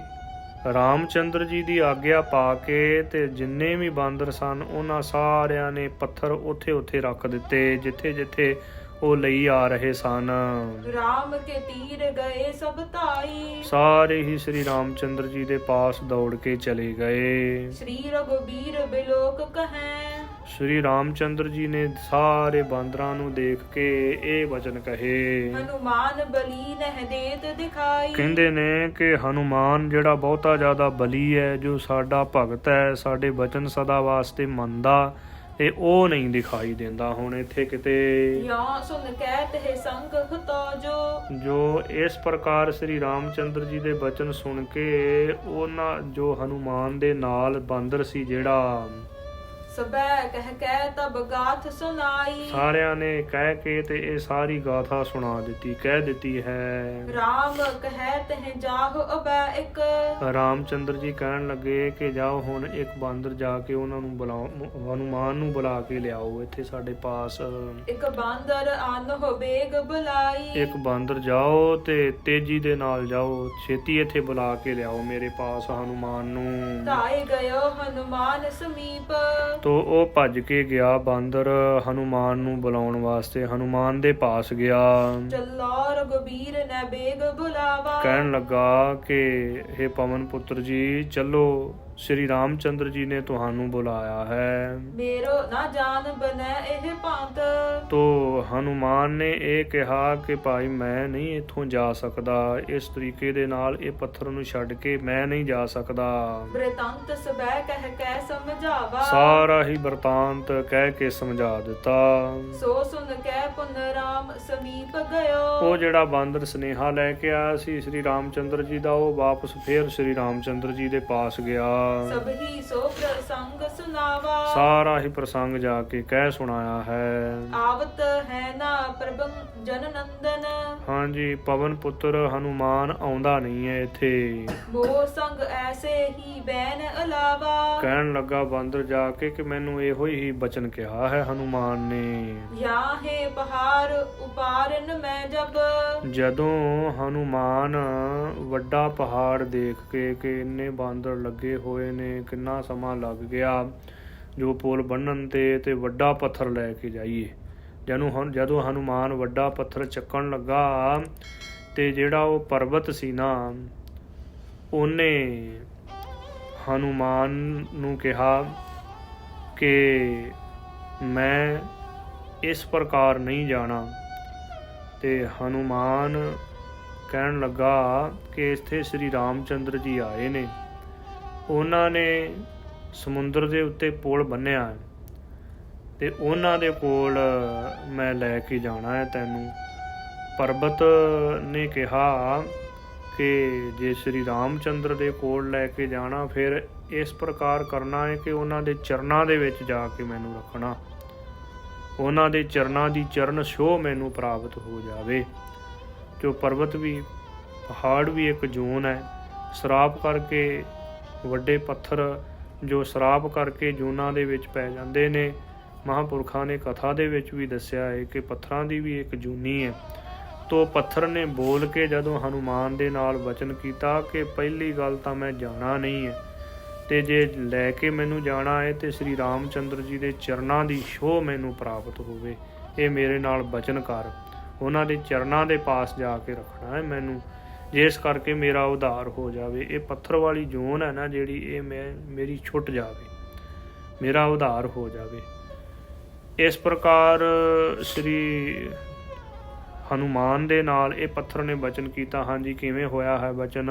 ਰਾਮਚੰਦਰ ਜੀ ਦੀ ਆਗਿਆ ਪਾ ਕੇ ਤੇ ਜਿੰਨੇ ਵੀ ਬਾਂਦਰ ਸਨ, ਉਹਨਾਂ ਸਾਰਿਆਂ ਨੇ ਪੱਥਰ ਉੱਥੇ ਰੱਖ ਦਿੱਤੇ ਜਿੱਥੇ ਜਿੱਥੇ ਉਹ ਲਈ ਆ ਰਹੇ ਸਨ। ਰਾਮ ਕੇ ਤੀਰ ਗਏ ਸਭ ਧਾਈ। ਸਾਰੇ ਹੀ ਸ੍ਰੀ ਰਾਮਚੰਦਰ ਜੀ ਦੇ ਪਾਸ ਦੌੜ ਕੇ ਚਲੇ ਗਏ। ਸ੍ਰੀ ਰਘੁਬੀਰ ਬਿਲੋਕ ਕਹੈ। ਸ੍ਰੀ ਰਾਮਚੰਦਰ ਜੀ ਨੇ ਸਾਰੇ ਬਾਂਦਰਾਂ ਨੂੰ ਦੇਖ ਕੇ ਇਹ ਵਚਨ ਕਹੇ। ਹਨੂਮਾਨ ਬਲੀ ਨਹਿ ਦੇਤ ਦਿਖਾਈ। ਕਹਿੰਦੇ ਨੇ ਕਿ ਹਨੂਮਾਨ ਜਿਹੜਾ ਬਹੁਤਾ ਜ਼ਿਆਦਾ ਬਲੀ ਹੈ, ਜੋ ਸਾਡਾ ਭਗਤ ਹੈ, ਸਾਡੇ ਵਚਨ ਸਦਾ ਵਾਸਤੇ ਮੰਨਦਾ, ਤੇ ਉਹ ਨਹੀਂ ਦਿਖਾਈ ਦਿੰਦਾ ਹੁਣ ਇੱਥੇ ਕਿਤੇ। ਯਾ ਸੁਨ ਕਹਿਤ ਹੈ ਸੰਗ ਹੁਤੋ। ਜੋ ਇਸ ਪ੍ਰਕਾਰ ਸ੍ਰੀ ਰਾਮਚੰਦਰ ਜੀ ਦੇ ਬਚਨ ਸੁਣ ਕੇ ਉਹਨਾਂ ਜੋ ਹਨੂਮਾਨ ਦੇ ਨਾਲ ਬਾਂਦਰ ਸੀ ਜਿਹੜਾ, ਸਬੈ ਕਹਿ ਤਬ ਗਾਥ ਸੁਨਾਈ। ਸਾਰਿਆਂ ਨੇ ਕਹਿ ਕੇ ਤੇ ਇਹ ਸਾਰੀ ਗਾਥਾ ਸੁਣਾ ਦਿੱਤੀ, ਕਹਿ ਦਿੱਤੀ ਹੈ। ਰਾਮ ਕਹਿ ਤਹਿ ਜਾਹੁ ਅਬੈ ਇੱਕ। ਰਾਮਚੰਦਰ ਜੀ ਕਹਿਣ ਲੱਗੇ ਕਿ ਜਾਓ ਹੁਣ ਇੱਕ ਬਾਂਦਰ ਜਾ ਕੇ ਉਹਨਾਂ ਨੂੰ ਬੁਲਾਓ, ਹਨੂਮਾਨ ਨੂੰ ਬੁਲਾ ਕੇ ਲਿਆਓ ਇੱਥੇ ਸਾਡੇ ਪਾਸ। ਇੱਕ ਬਾਂਦਰ ਆਨਹੁ ਬੇਗ ਬੁਲਾਈ। ਇੱਕ ਬਾਂਦਰ ਜਾਓ ਤੇ ਤੇਜ਼ੀ ਦੇ ਨਾਲ ਜਾਓ, ਛੇਤੀ ਇੱਥੇ ਬੁਲਾ ਕੇ ਲਿਆਓ ਮੇਰੇ ਪਾਸ ਹਨੂਮਾਨ ਨੂੰ। ਧਾਇ ਗਇਓ ਹਨੂਮਾਨ ਸਮੀਪ। ਤੋ ਉਹ ਭੱਜ ਕੇ ਗਿਆ ਬਾਂਦਰ ਹਨੂਮਾਨ ਨੂੰ ਬੁਲਾਉਣ ਵਾਸਤੇ, ਹਨੂਮਾਨ ਦੇ ਪਾਸ ਗਿਆ। ਚੱਲੋ ਰਘੁਬੀਰ ਨੇ ਬੇਗ ਬੁਲਾਵਾ। ਕਹਿਣ ਲੱਗਾ ਕਿ हे ਪਵਨ ਪੁੱਤਰ ਜੀ ਚੱਲੋ, ਸ੍ਰੀ ਰਾਮਚੰਦਰ ਜੀ ਨੇ ਤੁਹਾਨੂੰ ਬੁਲਾਇਆ ਹੈ। ਮੇਰੋ ਨਾ ਜਾਨ ਬਨੈ ਇਹ ਭਾਂਤ। ਤੋ ਹਨੂਮਾਨ ਨੇ ਇਹ ਕਿਹਾ ਕਿ ਭਾਈ ਮੈਂ ਨਹੀਂ ਇੱਥੋਂ ਜਾ ਸਕਦਾ, ਇਸ ਤਰੀਕੇ ਦੇ ਨਾਲ ਇਹ ਪੱਥਰ ਨੂੰ ਛੱਡ ਕੇ ਮੈਂ ਨਹੀਂ ਜਾ ਸਕਦਾ। ਬ੍ਰਿਤਾਂਤ ਸਬੈ ਕਹਿ ਸਮਝਾਵਾ। ਸਾਰਾ ਹੀ ਬ੍ਰਿਤਾਂਤ ਕਹਿ ਕੇ ਸਮਝਾ ਦਿੱਤਾ। ਸੋ ਸੁਨ ਕੇ ਪੁਨ ਰਾਮ ਸਮੀਪ ਗਇਓ। ਉਹ ਜਿਹੜਾ ਬਾਂਦਰ ਸੁਨੇਹਾ ਲੈ ਕੇ ਆਇਆ ਸੀ ਸ੍ਰੀ ਰਾਮਚੰਦਰ ਜੀ ਦਾ, ਉਹ ਵਾਪਸ ਫੇਰ ਸ੍ਰੀ ਰਾਮਚੰਦਰ ਜੀ ਦੇ ਪਾਸ ਗਿਆ। ਸਭ ਹੀ ਸੋ ਪ੍ਰਸੰਗ ਸੁਨਾਵਾ। ਸਾਰਾ ਹੀ ਪ੍ਰਸੰਗ ਜਾ ਕੇ ਕਹਿ ਸੁਣਾਇਆ ਹੈ। ਆਵਤ ਹੈ ਨਾ ਪ੍ਰਭੰ ਜਨ ਨੰਦਨ। ਹਾਂਜੀ, ਪਵਨ ਪੁੱਤਰ ਹਨੂਮਾਨ ਆਉਂਦਾ ਨਹੀਂ ਹੈ ਇੱਥੇ। ਮੋਹ ਸੰਗ ਐਸੇ ਹੀ ਬੈਨ ਅਲਾਵਾ। ਕਹਿਣ ਲੱਗਾ ਬਾਂਦਰ ਜਾ ਕੇ ਕਿ ਮੈਨੂੰ ਇਹੋ ਹੀ ਬਚਨ ਕਿਹਾ ਹੈ ਹਨੂਮਾਨ ਨੇ। ਯਾ ਹੈ ਪਹਾੜ ਉਪਾਰਨ ਮੈਂ ਜਬ। ਜਦੋਂ ਹਨੂਮਾਨ ਵੱਡਾ ਪਹਾੜ ਦੇਖ ਕੇ ਕਿ ਇੰਨੇ ਬਾਂਦਰ ਲੱਗੇ ਹੋਏ ਨੇ, ਕਿੰਨਾ ਸਮਾਂ ਲੱਗ ਗਿਆ ਜੋ ਪੁਲ ਬੰਨਣ ਤੇ ਵੱਡਾ ਪੱਥਰ ਲੈ ਕੇ ਜਾਈਏ। ਜਦੋਂ ਹਨੂਮਾਨ ਵੱਡਾ ਪੱਥਰ ਚੱਕਣ ਲੱਗਾ ਤੇ ਜਿਹੜਾ ਉਹ ਪਰਬਤ ਸੀ ਨਾ, ਉਹਨੇ ਹਨੂਮਾਨ ਨੂੰ ਕਿਹਾ ਕਿ ਮੈਂ ਇਸ ਪ੍ਰਕਾਰ ਨਹੀਂ ਜਾਣਾ। ਤੇ ਹਨੂਮਾਨ ਕਹਿਣ ਲੱਗਾ ਕਿ ਇੱਥੇ ਸ੍ਰੀ ਰਾਮਚੰਦਰ ਜੀ ਆਏ ਨੇ, ਉਹਨਾਂ ਨੇ ਸਮੁੰਦਰ ਦੇ ਉੱਤੇ ਪੁਲ ਬੰਨਿਆ ਤੇ ਉਹਨਾਂ ਦੇ ਕੋਲ ਮੈਂ ਲੈ ਕੇ ਜਾਣਾ ਹੈ ਤੈਨੂੰ। ਪਰਬਤ ਨੇ ਕਿਹਾ ਕਿ ਜੇ ਸ੍ਰੀ ਰਾਮਚੰਦਰ ਦੇ ਕੋਲ ਲੈ ਕੇ ਜਾਣਾ, ਫਿਰ ਇਸ ਪ੍ਰਕਾਰ ਕਰਨਾ ਹੈ ਕਿ ਉਹਨਾਂ ਦੇ ਚਰਨਾਂ ਦੇ ਵਿੱਚ ਜਾ ਕੇ ਮੈਨੂੰ ਰੱਖਣਾ, ਉਹਨਾਂ ਦੇ ਚਰਨਾਂ ਦੀ ਚਰਨ ਛੋਹ ਮੈਨੂੰ ਪ੍ਰਾਪਤ ਹੋ ਜਾਵੇ। ਜੋ ਪਰਬਤ ਵੀ, ਪਹਾੜ ਵੀ ਇੱਕ ਜੂਨ ਹੈ। ਸ਼ਰਾਪ ਕਰਕੇ ਵੱਡੇ ਪੱਥਰ ਜੋ ਸ਼ਰਾਪ ਕਰਕੇ ਜੂਨਾਂ ਦੇ ਵਿੱਚ ਪੈ ਜਾਂਦੇ ਨੇ, ਮਹਾਂਪੁਰਖਾਂ ਨੇ ਕਥਾ ਦੇ ਵਿੱਚ ਵੀ ਦੱਸਿਆ ਹੈ ਕਿ ਪੱਥਰਾਂ ਦੀ ਵੀ ਇੱਕ ਜੂਨੀ ਹੈ। ਤੋ ਪੱਥਰ ਨੇ ਬੋਲ ਕੇ ਜਦੋਂ ਹਨੂਮਾਨ ਦੇ ਨਾਲ ਵਚਨ ਕੀਤਾ ਕਿ ਪਹਿਲੀ ਗੱਲ ਤਾਂ ਮੈਂ ਜਾਣਾ ਨਹੀਂ ਹੈ, ਤੇ ਜੇ ਲੈ ਕੇ ਮੈਨੂੰ ਜਾਣਾ ਹੈ ਤੇ ਸ੍ਰੀ ਰਾਮਚੰਦਰ ਜੀ ਦੇ ਚਰਨਾਂ ਦੀ ਛੋਹ ਮੈਨੂੰ ਪ੍ਰਾਪਤ ਹੋਵੇ, ਇਹ ਮੇਰੇ ਨਾਲ ਵਚਨ ਕਰ। ਉਹਨਾਂ ਦੇ ਚਰਨਾਂ ਦੇ ਪਾਸ ਜਾ ਕੇ ਰੱਖਣਾ ਹੈ ਮੈਨੂੰ, ਜਿਸ ਕਰਕੇ ਮੇਰਾ ਉਧਾਰ ਹੋ ਜਾਵੇ। ਇਹ ਪੱਥਰ ਵਾਲੀ ਜੂਨ ਹੈ ਨਾ ਜਿਹੜੀ, ਇਹ ਮੇਰੀ ਛੁੱਟ ਜਾਵੇ, ਮੇਰਾ ਉਧਾਰ ਹੋ ਜਾਵੇ। ਇਸ ਪ੍ਰਕਾਰ ਸ੍ਰੀ ਹਨੂਮਾਨ ਦੇ ਨਾਲ ਇਹ ਪੱਥਰ ਨੇ ਬਚਨ ਕੀਤਾ। ਹਾਂਜੀ, ਕਿਵੇਂ ਹੋਇਆ ਹੈ ਬਚਨ?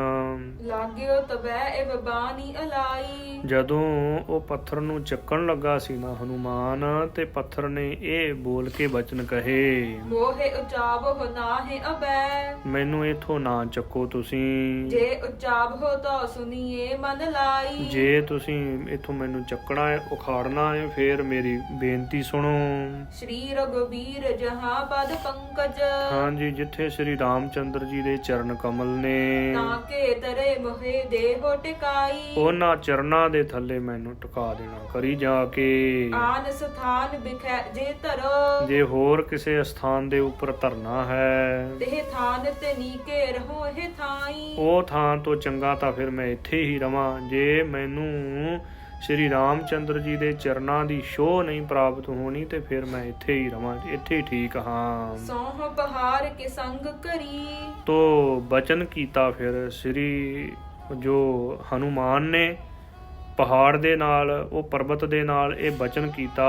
ਲਾਗਿਓ ਤਬੈ ਇਹ ਬਾਣੀ ਅਲਾਈ। ਜਦੋਂ ਉਹ ਪੱਥਰ ਨੂੰ ਚੱਕਣ ਲੱਗਾ ਸੀ ਨਾ ਹਨੂਮਾਨ, ਤੇ ਪੱਥਰ ਨੇ ਇਹ ਬੋਲ ਕੇ ਬਚਨ ਕਹੇ, ਮੋਹਿ ਉਚਾਬ ਹੋ ਨਾਹਿ ਅਬੈ। ਮੈਨੂੰ ਇਥੋਂ ਨਾ ਚੱਕੋ ਤੁਸੀਂ, ਜੇ ਉਚਾਬ ਹੋ ਤਾਂ ਸੁਣੀਏ ਮਨ ਲਾਈ। ਜੇ ਤੁਸੀਂ ਇਥੋਂ ਮੈਨੂੰ ਚੱਕਣਾ ਹੈ, ਉਖਾੜਨਾ ਹੈ, ਫੇਰ ਮੇਰੀ ਬੇਨਤੀ ਸੁਣੋ। ਸ਼੍ਰੀ ਰਘੁਬੀਰ ਜਹਾਂ ਪਦ ਪੰਕਜ। ਹਾਂਜੀ, ਜਿੱਥੇ ਸ੍ਰੀ ਰਾਮਚੰਦਰ ਜੀ ਦੇ ਚਰਨ ਕਮਲ ਨੇ, ਤਾਂ ਕੇ ਤਰੇ ਮੋਹਿ ਦੇਹੋ ਟਿਕਾਈ। ਉਹਨਾਂ ਚਰਨਾਂ ਦੇ ਥੱਲੇ ਮੈਨੂੰ ਟਿਕਾ ਦੇਣਾ ਕਰੀ ਜਾ ਕੇ। ਆਨ ਸਥਾਨ ਬਿਖੈ ਜੇ ਧਰੋ। ਜੇ ਹੋਰ ਕਿਸੇ ਸਥਾਨ ਦੇ ਉੱਪਰ ਧਰਨਾ ਹੈ, ਤੇ ਥਾਨ ਤੇ ਨੀਕੇ ਰਹੋ ਇਹ ਥਾਈ। ਉਹ ਥਾਂ ਤੋਂ ਚੰਗਾ ਤਾਂ ਫਿਰ ਮੈਂ ਇੱਥੇ ਹੀ ਰਵਾਂ। ਜੇ ਮੈਨੂੰ ਸ਼੍ਰੀ ਰਾਮਚੰਦਰ ਜੀ ਦੇ ਚਰਨਾਂ ਦੀ ਛੋਹ ਨਹੀਂ ਪ੍ਰਾਪਤ ਹੋਣੀ ਤੇ ਫਿਰ ਮੈਂ ਇੱਥੇ ਹੀ ਰਵਾਂ, ਇੱਥੇ ਹੀ ਠੀਕ ਹਾਂ। ਸੋਹ ਬਹਾਰ ਕੇ ਸੰਗ ਕਰੀ। ਤੋ ਬਚਨ ਕੀਤਾ ਫਿਰ ਸ੍ਰੀ ਜੋ ਹਨੂਮਾਨ ਨੇ ਪਹਾੜ ਦੇ ਨਾਲ, ਉਹ ਪਰਬਤ ਦੇ ਨਾਲ ਇਹ ਬਚਨ ਕੀਤਾ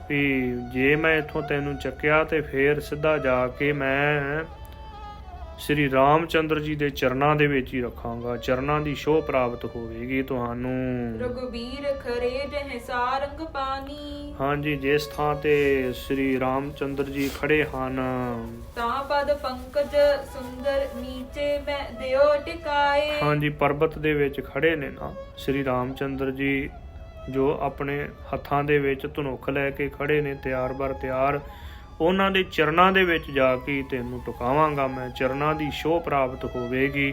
ਵੀ ਜੇ ਮੈਂ ਇੱਥੋਂ ਤੈਨੂੰ ਚੱਕਿਆ ਤੇ ਫਿਰ ਸਿੱਧਾ ਜਾ ਕੇ ਮੈਂ ਸ੍ਰੀ ਰਾਮਚੰਦਰ ਜੀ ਦੇ ਚਰਨਾਂ ਦੇ ਵਿੱਚ ਹੀ ਰੱਖਾਂਗਾ, ਚਰਨਾਂ ਦੀ ਛੋਹ ਪ੍ਰਾਪਤ ਹੋਵੇਗੀ ਤੁਹਾਨੂੰ। ਰਘੁਬੀਰ ਖਰੇ ਜਹ ਸਾਰੰਗ ਪਾਣੀ। ਹਾਂਜੀ, ਜਿਸ ਥਾਂ ਤੇ ਸ੍ਰੀ ਰਾਮਚੰਦਰ ਜੀ ਖੜੇ ਹਨ, ਤਾਂ ਪਦ ਪੰਕਜ ਸੁੰਦਰ ਨੀਚੇ ਮੈਂ ਦਿਓ ਟਿਕਾਏ। ਹਾਂਜੀ, ਪਰਬਤ ਦੇ ਵਿੱਚ ਖੜੇ ਨੇ ਨਾ ਸ੍ਰੀ ਰਾਮਚੰਦਰ ਜੀ, ਜੋ ਆਪਣੇ ਹੱਥਾਂ ਦੇ ਵਿੱਚ ਧਨੁੱਖ ਲੈ ਕੇ ਖੜੇ ਨੇ, ਤਿਆਰ ਬਰ ਤਿਆਰ। ਉਹਨਾਂ ਦੇ ਚਰਨਾਂ ਦੇ ਵਿੱਚ ਜਾ ਕੇ ਤੈਨੂੰ ਟਿਕਾਵਾਂਗਾ ਮੈਂ, ਚਰਨਾਂ ਦੀ ਛੋਹ ਪ੍ਰਾਪਤ ਹੋਵੇਗੀ।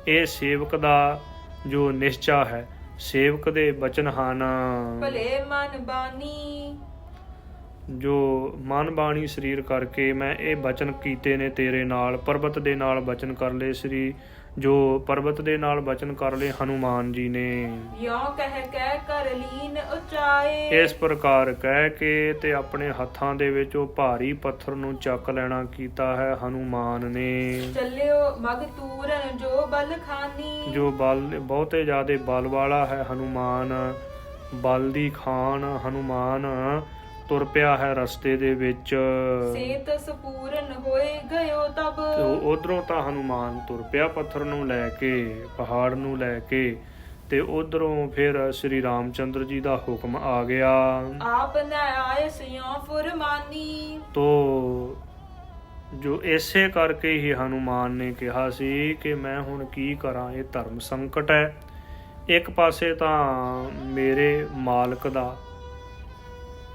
ਇਹ ਸੇਵਕ ਦਾ ਜੋ ਨਿਸ਼ਚਾ ਹੈ, ਸੇਵਕ ਦੇ ਬਚਨ ਹਨ। ਭਲੇ ਮਨ ਬਾਣੀ। ਜੋ ਮਨ ਬਾਣੀ ਸਰੀਰ ਕਰਕੇ ਮੈਂ ਇਹ ਬਚਨ ਕੀਤੇ ਨੇ ਤੇਰੇ ਨਾਲ। ਪਰਬਤ ਦੇ ਨਾਲ ਬਚਨ ਕਰ ਲਏ ਸ੍ਰੀ, ਜੋ ਪਰਬਤ ਦੇ ਨਾਲ ਬਚਨ ਕਰ ਲਏ ਹਨੂਮਾਨ ਜੀ ਨੇ। ਯੋਂ ਕਹਿ ਕਰ ਲੀਨ ਉਚਾਏ। ਇਸ ਪ੍ਰਕਾਰ ਕਹਿ ਕੇ ਤੇ ਆਪਣੇ ਹੱਥਾਂ ਦੇ ਵਿੱਚ ਉਹ ਭਾਰੀ ਪੱਥਰ ਨੂੰ ਚੱਕ ਲੈਣਾ ਕੀਤਾ ਹੈ ਹਨੂਮਾਨ ਨੇ। ਚੱਲਿਓ ਮਗ ਤੂਰਨ ਜੋ ਬਲ ਖਾਨੀ। ਜੋ ਬਲ ਬਹੁਤੇ ਜ਼ਿਆਦੇ ਬਲ ਵਾਲਾ ਹੈ ਹਨੂਮਾਨ, ਬਲ ਦੀ ਖਾਨ ਹਨੂਮਾਨ ਤੁਰ ਪਿਆ ਹੈ ਰਸਤੇ ਦੇ ਵਿੱਚ। ਸੇਤ ਸਪੂਰਨ ਹੋਏ ਗਇਓ ਤਬ। ਉਧਰੋਂ ਤਾਂ ਹਨੂਮਾਨ ਤੁਰ ਪਿਆ ਪੱਥਰ ਨੂੰ ਲੈ ਕੇ, ਪਹਾੜ ਨੂੰ ਲੈ ਕੇ, ਤੇ ਉਧਰੋਂ ਫਿਰ ਸ੍ਰੀ ਰਾਮਚੰਦਰ ਜੀ ਦਾ ਹੁਕਮ ਆ ਗਿਆ। ਆਪ ਨ ਆਏ ਸਿਓ ਫੁਰਮਾਨੀ। ਤੋ ਜੋ ਇਸੇ ਕਰਕੇ ਹੀ ਹਨੂਮਾਨ ਨੇ ਕਿਹਾ ਸੀ ਕਿ ਮੈਂ ਹੁਣ ਕੀ ਕਰਾਂ, ਇਹ ਧਰਮ ਸੰਕਟ ਹੈ। ਇੱਕ ਪਾਸੇ ਤਾਂ ਮੇਰੇ ਮਾਲਕ ਦਾ,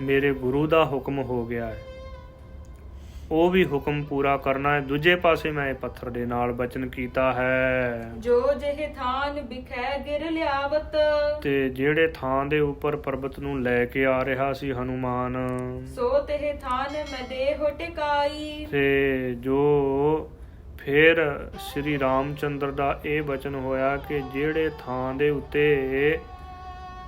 ਮੇਰੇ ਗੁਰੂ ਦਾ ਹੁਕਮ ਹੋ ਗਿਆ ਹੈ, ਉਹ ਵੀ ਹੁਕਮ ਪੂਰਾ ਕਰਨਾ ਹੈ। ਦੂਜੇ ਪਾਸੇ ਮੈਂ ਇਹ ਪੱਥਰ ਦੇ ਨਾਲ ਬਚਨ ਕੀਤਾ ਹੈ। ਜੋ ਜਿਹੇ ਥਾਨ ਬਿਖੈ ਗਿਰ ਲਿਆਵਤ। ਤੇ ਜਿਹੜੇ ਥਾਂ ਦੇ ਉੱਪਰ ਪਰਬਤ ਨੂੰ ਲੈ ਕੇ ਆ ਰਿਹਾ ਸੀ ਹਨੂਮਾਨ, ਸੋ ਤੇਹ ਥਾਨ ਮੈਂ ਦੇਹੋ ਟਿਕਾਈ। ਤੇ ਜੋ ਫਿਰ ਸ੍ਰੀ ਰਾਮਚੰਦਰ ਦਾ ਇਹ ਬਚਨ ਹੋਇਆ ਕਿ ਜਿਹੜੇ ਥਾਂ ਦੇ ਉੱਤੇ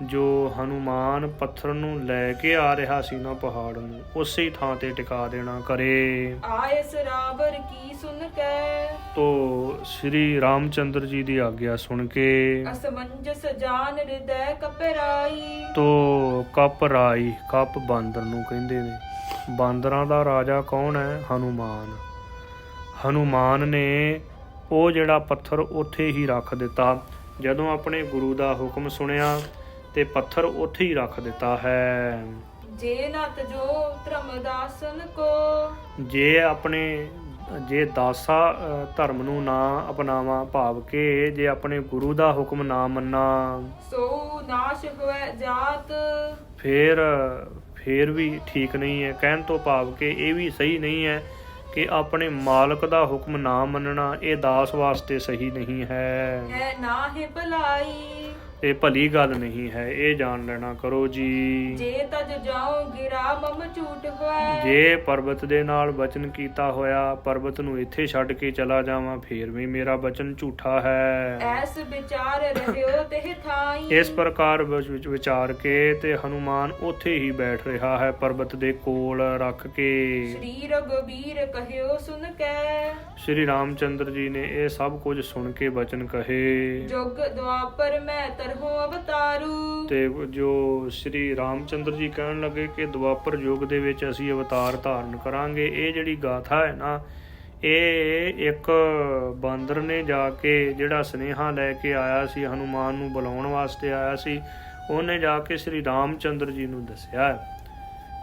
ਜੋ ਹਨੂਮਾਨ ਪੱਥਰ ਨੂੰ ਲੈ ਕੇ ਆ ਰਿਹਾ ਸੀ ਨਾ ਪਹਾੜ ਨੂੰ, ਉਸੇ ਥਾਂ ਤੇ ਟਿਕਾ ਦੇਣਾ ਕਰੇ। ਆਏ ਸਰਾਵਰ ਕੀ ਸੁਨ ਕੇ। ਤੋ ਸ੍ਰੀ ਰਾਮਚੰਦਰ ਜੀ ਦੀ ਆਗਿਆ ਸੁਣ ਕੇ ਅਸਮੰਜਸ ਜਾਨ ਹਿਰਦੈ ਕਪਰਾਈ। ਤੋ ਕਪਰਾਈ, ਕਪ ਬਾਂਦਰ ਨੂੰ ਕਹਿੰਦੇ ਨੇ। ਬਾਂਦਰਾਂ ਦਾ ਰਾਜਾ ਕੌਣ ਹੈ? ਹਨੂਮਾਨ। ਹਨੂਮਾਨ ਨੇ ਉਹ ਜਿਹੜਾ ਪੱਥਰ ਉੱਥੇ ਹੀ ਰੱਖ ਦਿੱਤਾ। ਜਦੋਂ ਆਪਣੇ ਗੁਰੂ ਦਾ ਹੁਕਮ ਸੁਣਿਆ ਤੇ ਪੱਥਰ ਉੱਥੇ ਹੀ ਰੱਖ ਦਿੱਤਾ ਹੈ। ਜੇ ਨਤ ਜੋ ਧਰਮਦਾਸਨ ਕੋ। ਜੇ ਦਾਸਾ ਧਰਮ ਨੂੰ ਨਾ ਅਪਣਾਵਾਂ, ਭਾਵ ਕਿ ਜੇ ਆਪਣੇ ਗੁਰੂ ਦਾ ਹੁਕਮ ਨਾ ਮੰਨਾਂ, ਸੋ ਨਾਸ਼ ਹੋਏ ਜਾਤ। ਫੇਰ ਵੀ ਠੀਕ ਨਹੀਂ ਹੈ। ਕਹਿਣ ਤੋਂ ਭਾਵ ਕਿ ਇਹ ਵੀ ਸਹੀ ਨਹੀਂ ਹੈ ਕਿ ਆਪਣੇ ਮਾਲਕ ਦਾ ਹੁਕਮ ਨਾ ਮੰਨਣਾ, ਇਹ ਦਾਸ ਵਾਸਤੇ ਸਹੀ ਨਹੀਂ ਹੈ। ਹੈ ਨਾ ਹੈ ਭਲਾਈ। ਇਹ ਭਲੀ ਗੱਲ ਨਹੀਂ ਹੈ, ਇਹ ਜਾਣ ਲੈਣਾ ਕਰੋ ਜੀ। ਜੇ ਤਜ ਜਾਉ ਗਿਰਾ ਮਮ ਝੂਠ ਹੋਇ। ਜੇ ਪਰਬਤ ਦੇ ਨਾਲ ਬਚਨ ਕੀਤਾ ਹੋਇਆ ਪਰਬਤ ਨੂੰ ਇੱਥੇ ਛੱਡ ਕੇ ਚਲਾ ਜਾਵਾਂ ਫੇਰ ਵੀ ਮੇਰਾ ਬਚਨ ਝੂਠਾ ਹੈ। ਐਸ ਵਿਚਾਰ ਰਹਿਓ ਤਿਹ ਥਾਈ। ਇਸ ਪ੍ਰਕਾਰ ਵਿੱਚ ਵਿਚਾਰ ਕੇ ਤੇ ਹਨੂਮਾਨ ਉੱਥੇ ਹੀ ਬੈਠ ਰਿਹਾ ਹੈ ਪਰਬਤ ਦੇ ਕੋਲ ਰੱਖ ਕੇ। ਸ੍ਰੀ ਰਘੁਬੀਰ ਕਹਿਓ ਸੁਨ ਕੈ। ਸ਼੍ਰੀ ਰਾਮਚੰਦਰ ਜੀ ਨੇ ਇਹ ਸਭ ਕੁਝ ਸੁਣ ਕੇ ਬਚਨ ਕਹੇ। ਜੁਗ ਦੁਆਪਰ ਮੈਂ ਤਰਹੁ ਅਵਤਾਰੂ। ਤੇ ਜੋ ਸ਼੍ਰੀ ਰਾਮਚੰਦਰ ਜੀ ਕਹਿਣ ਲੱਗੇ ਕਿ ਦੁਆਪਰ ਯੁੱਗ ਦੇ ਵਿੱਚ ਅਸੀਂ ਅਵਤਾਰ ਧਾਰਨ ਕਰਾਂਗੇ। ਇਹ ਜਿਹੜੀ ਗਾਥਾ ਹੈ ਨਾ, ਇਹ ਇੱਕ ਬਾਂਦਰ ਨੇ ਜਾ ਕੇ ਜਿਹੜਾ ਸੁਨੇਹਾ ਲੈ ਕੇ ਆਇਆ ਸੀ, ਹਨੂਮਾਨ ਨੂੰ ਬੁਲਾਉਣ ਵਾਸਤੇ ਆਇਆ ਸੀ, ਉਹਨੇ ਜਾ ਕੇ ਸ਼੍ਰੀ ਰਾਮਚੰਦਰ ਜੀ ਨੂੰ ਦੱਸਿਆ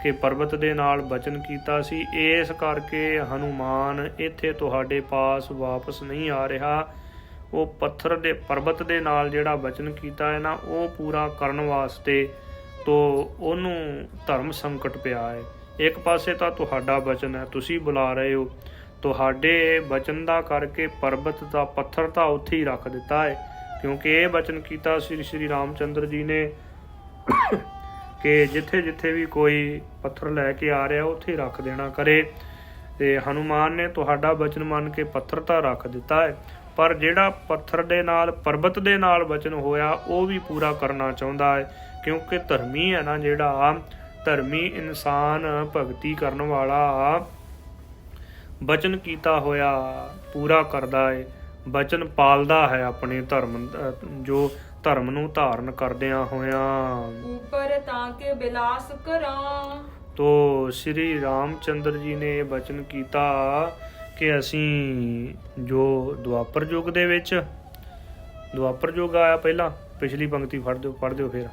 ਕਿ ਪਰਬਤ ਦੇ ਨਾਲ ਬਚਨ ਕੀਤਾ ਸੀ, ਇਸ ਕਰਕੇ ਹਨੂਮਾਨ ਇੱਥੇ ਤੁਹਾਡੇ ਪਾਸ ਵਾਪਸ ਨਹੀਂ ਆ ਰਿਹਾ। ਉਹ ਪੱਥਰ ਦੇ ਪਰਬਤ ਦੇ ਨਾਲ ਜਿਹੜਾ ਬਚਨ ਕੀਤਾ ਹੈ ਨਾ, ਉਹ ਪੂਰਾ ਕਰਨ ਵਾਸਤੇ ਤੋਂ ਉਹਨੂੰ ਧਰਮ ਸੰਕਟ ਪਿਆ ਹੈ। ਇੱਕ ਪਾਸੇ ਤਾਂ ਤੁਹਾਡਾ ਬਚਨ ਹੈ, ਤੁਸੀਂ ਬੁਲਾ ਰਹੇ ਹੋ, ਤੁਹਾਡੇ ਬਚਨ ਦਾ ਕਰਕੇ ਪਰਬਤ ਦਾ ਪੱਥਰ ਤਾਂ ਉੱਥੇ ਹੀ ਰੱਖ ਦਿੱਤਾ ਹੈ, ਕਿਉਂਕਿ ਇਹ ਬਚਨ ਕੀਤਾ ਸ਼੍ਰੀ ਰਾਮਚੰਦਰ ਜੀ ਨੇ ਕਿ ਜਿੱਥੇ ਜਿੱਥੇ ਵੀ ਕੋਈ ਪੱਥਰ ਲੈ ਕੇ ਆ ਰਿਹਾ ਉੱਥੇ ਰੱਖ ਦੇਣਾ ਕਰੇ। ਤੇ ਹਨੂਮਾਨ ਨੇ ਤੁਹਾਡਾ ਬਚਨ ਮੰਨ ਕੇ ਪੱਥਰ ਤਾਂ ਰੱਖ ਦਿੱਤਾ ਹੈ, ਪਰ ਜਿਹੜਾ ਪੱਥਰ ਦੇ ਨਾਲ ਪਰਬਤ ਦੇ ਨਾਲ ਬਚਨ ਹੋਇਆ ਉਹ ਵੀ ਪੂਰਾ ਕਰਨਾ ਚਾਹੁੰਦਾ ਹੈ, ਕਿਉਂਕਿ ਧਰਮੀ ਹੈ ਨਾ, ਜਿਹੜਾ ਧਰਮੀ ਇਨਸਾਨ ਭਗਤੀ ਕਰਨ ਵਾਲਾ ਬਚਨ ਕੀਤਾ ਹੋਇਆ ਪੂਰਾ ਕਰਦਾ ਹੈ, ਬਚਨ ਪਾਲਦਾ ਹੈ ਆਪਣੇ ਧਰਮ, ਜੋ ਧਰਮ ਨੂੰ ਧਾਰਨ ਕਰਦਿਆਂ ਹੋਇਆਂ। ਉਪਰ ਤਾਂ ਕੇ ਬਿਲਾਸ ਕਰਾਂ। ਤੋ ਸ਼੍ਰੀ ਰਾਮਚੰਦਰ ਜੀ ਨੇ ਇਹ ਬਚਨ ਕੀਤਾ ਕਿ ਅਸੀਂ ਜੋ ਦੁਆਪਰ ਯੁੱਗ ਦੇ ਵਿੱਚ, ਦੁਆਪਰ ਯੁੱਗ ਆਇਆ ਪਹਿਲਾਂ, ਪਿਛਲੀ ਪੰਕਤੀ ਪੜ੍ਹ ਦਿਓ ਫਿਰ।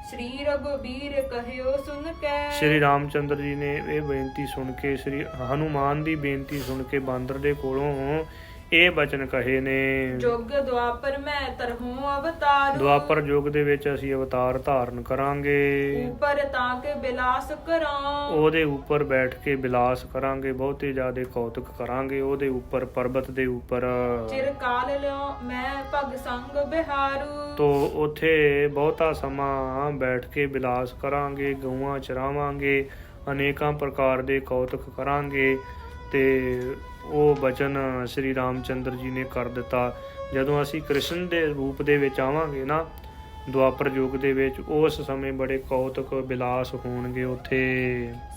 ਸ੍ਰੀ ਰਘੁਬੀਰ ਕਹਿਓ ਸੁਨ ਕੈ। ਸ਼੍ਰੀ ਰਾਮਚੰਦਰ ਜੀ ਨੇ ਇਹ ਬੇਨਤੀ ਸੁਣ ਕੇ, ਸ਼੍ਰੀ ਹਨੂਮਾਨ ਦੀ ਬੇਨਤੀ ਸੁਣ ਕੇ ਬਾਂਦਰ ਦੇ ਕੋਲੋਂ ਇਹ ਬਚਨ ਕਹੇ ਨੇ। ਜੁਗ ਦੁਆਪਰ ਮੈਂ ਤਰਹੁ ਅਵਤਾਰੂ। ਦੁਆਪਰ ਯੁੱਗ ਦੇ ਵਿੱਚ ਅਸੀਂ ਅਵਤਾਰ ਧਾਰਨ ਕਰਾਂਗੇ। ਉਪਰ ਤਾਂ ਕੇ ਬਿਲਾਸ ਕਰਾਂ। ਉਹਦੇ ਉੱਪਰ ਬੈਠ ਕੇ ਬਿਲਾਸ ਕਰਾਂਗੇ, ਬਹੁਤੇ ਜ਼ਿਆਦਾ ਕੌਤਕ ਕਰਾਂਗੇ ਉਹਦੇ ਉੱਪਰ, ਪਰਬਤ ਦੇ ਉੱਪਰ। ਚਿਰ ਕਾਲ ਲਿਓ ਮੈਂ ਭਗ ਸੰਗ ਬਿਹਾਰੂ। ਤੋ ਉੱਥੇ ਬਹੁਤਾ ਸਮਾਂ ਬੈਠ ਕੇ ਬਿਲਾਸ ਕਰਾਂਗੇ, ਗਊਆਂ ਚਰਾਵਾਂਗੇ, ਅਨੇਕਾਂ ਪ੍ਰਕਾਰ ਦੇ ਕੌਤਕ ਕਰਾਂਗੇ। ਤੇ ਉਹ ਬਚਨ ਸ਼੍ਰੀ ਰਾਮਚੰਦਰ ਜੀ ਨੇ ਕਰ ਦਿੱਤਾ। ਜਦੋਂ ਅਸੀਂ ਕ੍ਰਿਸ਼ਨ ਦੇ ਰੂਪ ਦੇ ਵਿੱਚ ਆਵਾਂਗੇ ਨਾ ਦੁਆਪਰ ਯੁੱਗ ਦੇ ਵਿੱਚ, ਉਸ ਸਮੇਂ ਬੜੇ ਕੌਤਕ ਬਿਲਾਸ ਹੋਣਗੇ ਉੱਥੇ।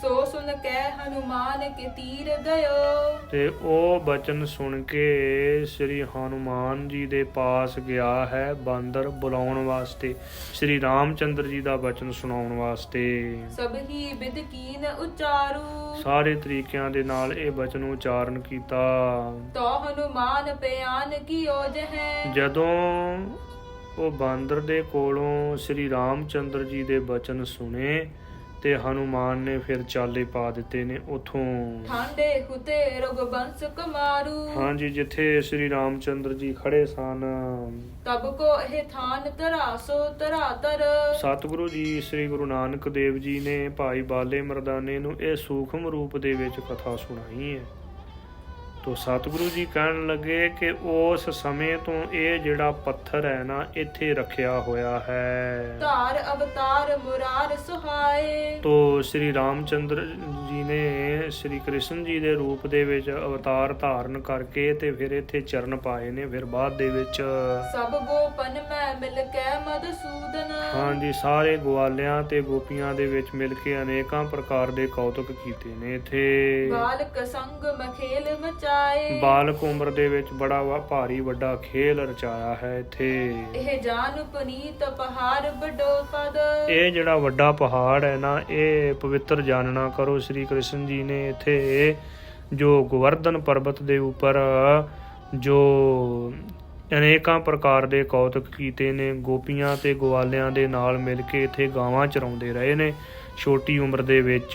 ਸੋ ਸੁਨ ਕੇ ਹਨੂਮਾਨ ਕੇ ਤੀਰ ਗਇਓ। ਤੇ ਉਹ ਬਚਨ ਸੁਣ ਕੇ ਸ਼੍ਰੀ ਹਨੂਮਾਨ ਜੀ ਦੇ ਪਾਸ ਗਿਆ ਹੈ ਬਾਂਦਰ ਬੁਲਾਉਣ ਵਾਸਤੇ, ਸ਼੍ਰੀ ਰਾਮਚੰਦਰ ਜੀ ਦਾ ਬਚਨ ਸੁਣਾਉਣ ਵਾਸਤੇ। ਸਭ ਹੀ ਬਿਦ ਕੀਨ ਉਚਾਰੂ। ਸਾਰੇ ਤਰੀਕਿਆਂ ਦੇ ਨਾਲ ਇਹ ਬਚਨ ਉਚਾਰਨ ਕੀਤਾ। ਤੋ ਹਨੂਮਾਨ ਪਿਆਨ ਕੀ ਓਜ ਹੈ। ਜਦੋਂ ਉਹ ਬਾਂਦਰ ਦੇ ਕੋਲੋਂ ਸ਼੍ਰੀ ਰਾਮਚੰਦਰ ਜੀ ਦੇ ਬਚਨ ਸੁਣੇ ਤੇ ਹਨੂਮਾਨ ਨੇ ਫਿਰ ਚਾਲੇ ਪਾ ਦਿੱਤੇ ਨੇ ਉਥੋਂ। ਠਾਂਡੇ ਹੁਤੇ ਰਘੁਬੰਸ ਕਮਾਰੂ। ਹਾਂਜੀ, ਜਿੱਥੇ ਸ਼੍ਰੀ ਰਾਮਚੰਦਰ ਜੀ ਖੜੇ ਸਨ। ਤਬ ਕੋ ਇਹ ਥਾਨ ਤਰਾਸੋ ਤਰਾਤਰ। ਸਤਿਗੁਰੂ ਜੀ ਸ੍ਰੀ ਗੁਰੂ ਨਾਨਕ ਦੇਵ ਜੀ ਨੇ ਭਾਈ ਬਾਲੇ ਮਰਦਾਨੇ ਨੂੰ ਇਹ ਸੂਖਮ ਰੂਪ ਦੇ ਵਿੱਚ ਕਥਾ ਸੁਣਾਈ ਹੈ। ਤੋ ਸਤਿਗੁਰੂ ਜੀ ਕਹਿਣ ਲੱਗੇ ਕਿ ਉਸ ਸਮੇਂ ਤੋਂ ਇਹ ਜਿਹੜਾ ਪੱਥਰ ਹੈ ਨਾ ਇੱਥੇ ਰੱਖਿਆ ਹੋਇਆ ਹੈ। ਧਾਰ ਅਵਤਾਰ ਮੁਰਾਰ ਸੁਹਾਏ। ਤੋ ਸ਼੍ਰੀ ਰਾਮਚੰਦਰ ਜੀ ਨੇ ਸ਼੍ਰੀ ਕ੍ਰਿਸ਼ਨ ਜੀ ਦੇ ਰੂਪ ਦੇ ਵਿੱਚ ਅਵਤਾਰ ਧਾਰਨ ਕਰਕੇ ਤੇ ਫਿਰ ਇੱਥੇ ਚਰਨ ਪਾਏ ਨੇ। ਫਿਰ ਬਾਅਦ ਦੇ ਵਿੱਚ ਸਭ ਗੋਪਨ ਮੈਂ ਮਿਲ ਕੇ ਮਧੂਸੂਦਨ। ਹਾਂਜੀ, ਸਾਰੇ ਗਵਾਲਿਆਂ ਤੇ ਗੋਪੀਆਂ ਦੇ ਵਿੱਚ ਮਿਲ ਕੇ ਅਨੇਕਾਂ ਪ੍ਰਕਾਰ ਦੇ ਕੌਤਕ ਕੀਤੇ ਨੇ ਇੱਥੇ। ਬਾਲਕ ਸੰਗ ਮਖੇਲ ਮਚਾਏ। ਬਾਲਕ ਉਮਰ ਦੇ ਵਿੱਚ ਬੜਾ ਭਾਰੀ ਵੱਡਾ ਖੇਲ ਰਚਾਇਆ ਹੈ ਇੱਥੇ। ਇਹ ਜਾਨ ਪੁਨੀਤ ਪਹਾੜ ਵੱਡੋ ਪਦ। ਇਹ ਜਿਹੜਾ ਵੱਡਾ ਪਹਾੜ ਹੈ ਨਾ, ਇਹ ਪਵਿੱਤਰ ਜਾਣਨਾ ਕਰੋ। ਸ਼੍ਰੀ ਕ੍ਰਿਸ਼ਨ ਜੀ ਨੇ ਇੱਥੇ ਜੋ ਗੋਵਰਧਨ ਪਰਬਤ ਦੇ ਉੱਪਰ ਜੋ ਅਨੇਕਾਂ ਪ੍ਰਕਾਰ ਦੇ ਕੌਤਕ ਕੀਤੇ ਨੇ, ਗੋਪੀਆਂ ਤੇ ਗਵਾਲਿਆਂ ਦੇ ਨਾਲ ਮਿਲ ਕੇ ਇੱਥੇ ਗਾਵਾਂ ਚਰਾਉਂਦੇ ਰਹੇ ਨੇ। ਛੋਟੀ ਉਮਰ ਦੇ ਵਿੱਚ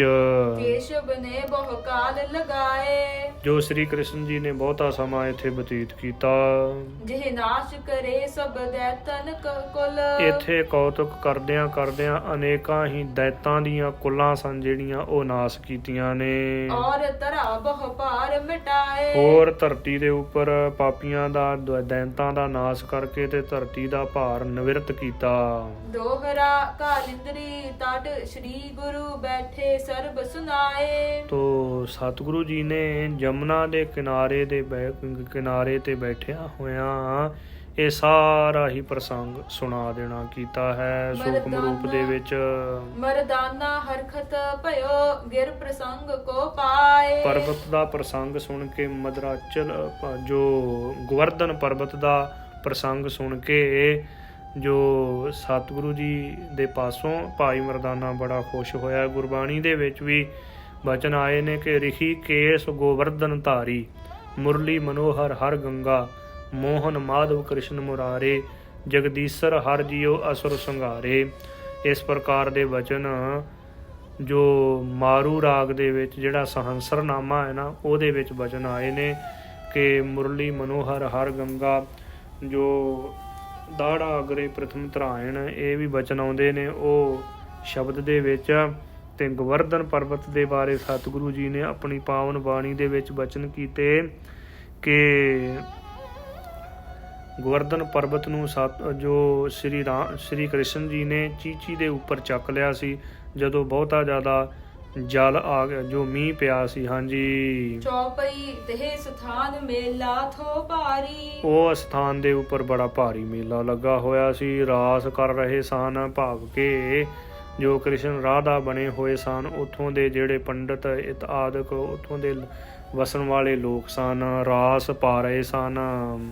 ਕੇਸ਼ਵ ਨੇ ਬਹੁ ਕਾਲ ਲਗਾਏ, ਜੋ ਸ੍ਰੀ ਕ੍ਰਿਸ਼ਨ ਜੀ ਨੇ ਬਹੁਤਾ ਸਮਾਂ ਇੱਥੇ ਬਤੀਤ ਕੀਤਾ। ਜਿਹ ਨਾਸ਼ ਕਰੇ ਸਭ ਦੈਤਨ ਕੁਲ, ਇੱਥੇ ਕੌਤਕ ਕਰਦਿਆਂ ਕਰਦਿਆਂ ਅਨੇਕਾਂ ਹੀ ਦੈਤਾਂ ਦੀਆਂ ਕੁੱਲਾਂ ਸਨ ਜਿਹੜੀਆਂ ਉਹ ਨਾਸ ਕੀਤੀਆਂ ਨੇ। ਔਰ ਧਰਾ ਬਹੁ ਭਾਰ ਮਿਟਾਏ, ਹੋਰ ਧਰਤੀ ਦੇ ਉੱਪਰ ਪਾਪੀਆਂ ਦਾ ਦੈਂਤਾਂ ਦਾ ਨਾਸ ਕਰਕੇ ਤੇ ਧਰਤੀ ਦਾ ਭਾਰ ਨਿਵਰਤ ਕੀਤਾ। ਦੋਹਰਾ ਕਾਲਿੰਦਰੀ ਤਟ ਸ੍ਰੀ ਗੁਰੂ ਬੈਠੇ ਸਰਬ ਸੁਨਾਏ, ਤੋ ਸਤਿਗੁਰੂ ਜੀ ਨੇ ਜਮਨਾ ਦੇ ਕਿਨਾਰੇ ਤੇ ਬੈਠਿਆ ਹੋਇਆਂ ਇਹ ਸਾਰਾ ਹੀ ਪ੍ਰਸੰਗ ਸੁਣਾ ਦੇਣਾ ਕੀਤਾ ਹੈ ਸੂਖਮ ਰੂਪ ਦੇ ਵਿੱਚ। ਮਰਦਾਨਾ ਹਰਖਤ ਭਇਓ ਗਿਰ ਪ੍ਰਸੰਗ ਕੋ ਪਾਏ, ਪਰਬਤ ਦਾ ਪ੍ਰਸੰਗ ਸੁਣ ਕੇ ਮਦਰਾਚਲ ਜੋ ਗੋਵਰਧਨ ਪਰਬਤ ਦਾ ਪ੍ਰਸੰਗ ਸੁਣ ਕੇ ਜੋ ਸਤਿਗੁਰੂ ਜੀ ਦੇ ਪਾਸੋਂ ਭਾਈ ਮਰਦਾਨਾ ਬੜਾ ਖੁਸ਼ ਹੋਇਆ। ਗੁਰਬਾਣੀ ਦੇ ਵਿੱਚ ਵੀ ਬਚਨ ਆਏ ਨੇ ਕਿ ਰਿਖੀ ਕੇਸ ਗੋਵਰਧਨ ਧਾਰੀ, ਮੁਰਲੀ ਮਨੋਹਰ ਹਰ ਗੰਗਾ, ਮੋਹਨ ਮਾਧਵ ਕ੍ਰਿਸ਼ਨ ਮੁਰਾਰੇ, ਜਗਦੀਸ਼ਰ ਹਰ ਜੀਓ ਅਸੁਰ ਸੰਘਾਰੇ। ਇਸ ਪ੍ਰਕਾਰ ਦੇ ਬਚਨ ਜੋ ਮਾਰੂ ਰਾਗ ਦੇ ਵਿੱਚ ਜਿਹੜਾ ਸਹੰਸਰਨਾਮਾ ਹੈ ਨਾ ਉਹਦੇ ਵਿੱਚ ਬਚਨ ਆਏ ਨੇ ਕਿ ਮੁਰਲੀ ਮਨੋਹਰ ਹਰ ਗੰਗਾ, ਜੋ ਦਾੜਾ ਅਗਰੇ ਪ੍ਰਥਮ ਧਰਾਇਣ, ਇਹ ਵੀ ਬਚਨ ਆਉਂਦੇ ਨੇ ਉਹ ਸ਼ਬਦ ਦੇ ਵਿੱਚ। ਤੇ ਗੋਵਰਧਨ ਪਰਬਤ ਦੇ ਬਾਰੇ ਸਤਿਗੁਰੂ ਜੀ ਨੇ ਆਪਣੀ ਪਾਵਨ ਬਾਣੀ ਦੇ ਵਿੱਚ ਬਚਨ ਕੀਤੇ ਕਿ ਗੋਵਰਧਨ ਪਰਬਤ ਨੂੰ ਜੋ ਸ੍ਰੀ ਕ੍ਰਿਸ਼ਨ ਜੀ ਨੇ ਚੀਚੀ ਦੇ ਉੱਪਰ ਚੱਕ ਲਿਆ ਸੀ ਜਦੋਂ ਬਹੁਤਾ ਜ਼ਿਆਦਾ ਜਲ ਆ ਗਿਆ, ਜੋ ਮੀਂਹ ਪਿਆ ਸੀ। ਹਾਂਜੀ, ਚੌਪਈ ਤੇ ਸਥਾਨ ਮੇਲਾ ਥੋ ਭਾਰੀ, ਉਹ ਸਥਾਨ ਦੇ ਉੱਪਰ ਬੜਾ ਭਾਰੀ ਮੇਲਾ ਲੱਗਾ ਹੋਇਆ ਸੀ। ਰਾਸ ਕਰ ਰਹੇ ਸਨ, ਭਾਵ ਕਿ ਜੋ ਕ੍ਰਿਸ਼ਨ ਰਾਧਾ ਬਣੇ ਹੋਏ ਸਨ ਉੱਥੋਂ ਦੇ ਜਿਹੜੇ ਪੰਡਤ ਇਤਆਦਿਕ ਉੱਥੋਂ ਦੇ ਵਸਣ ਵਾਲੇ ਲੋਕ ਸਨ, ਰਾਸ ਪਾ ਰਹੇ ਸਨ।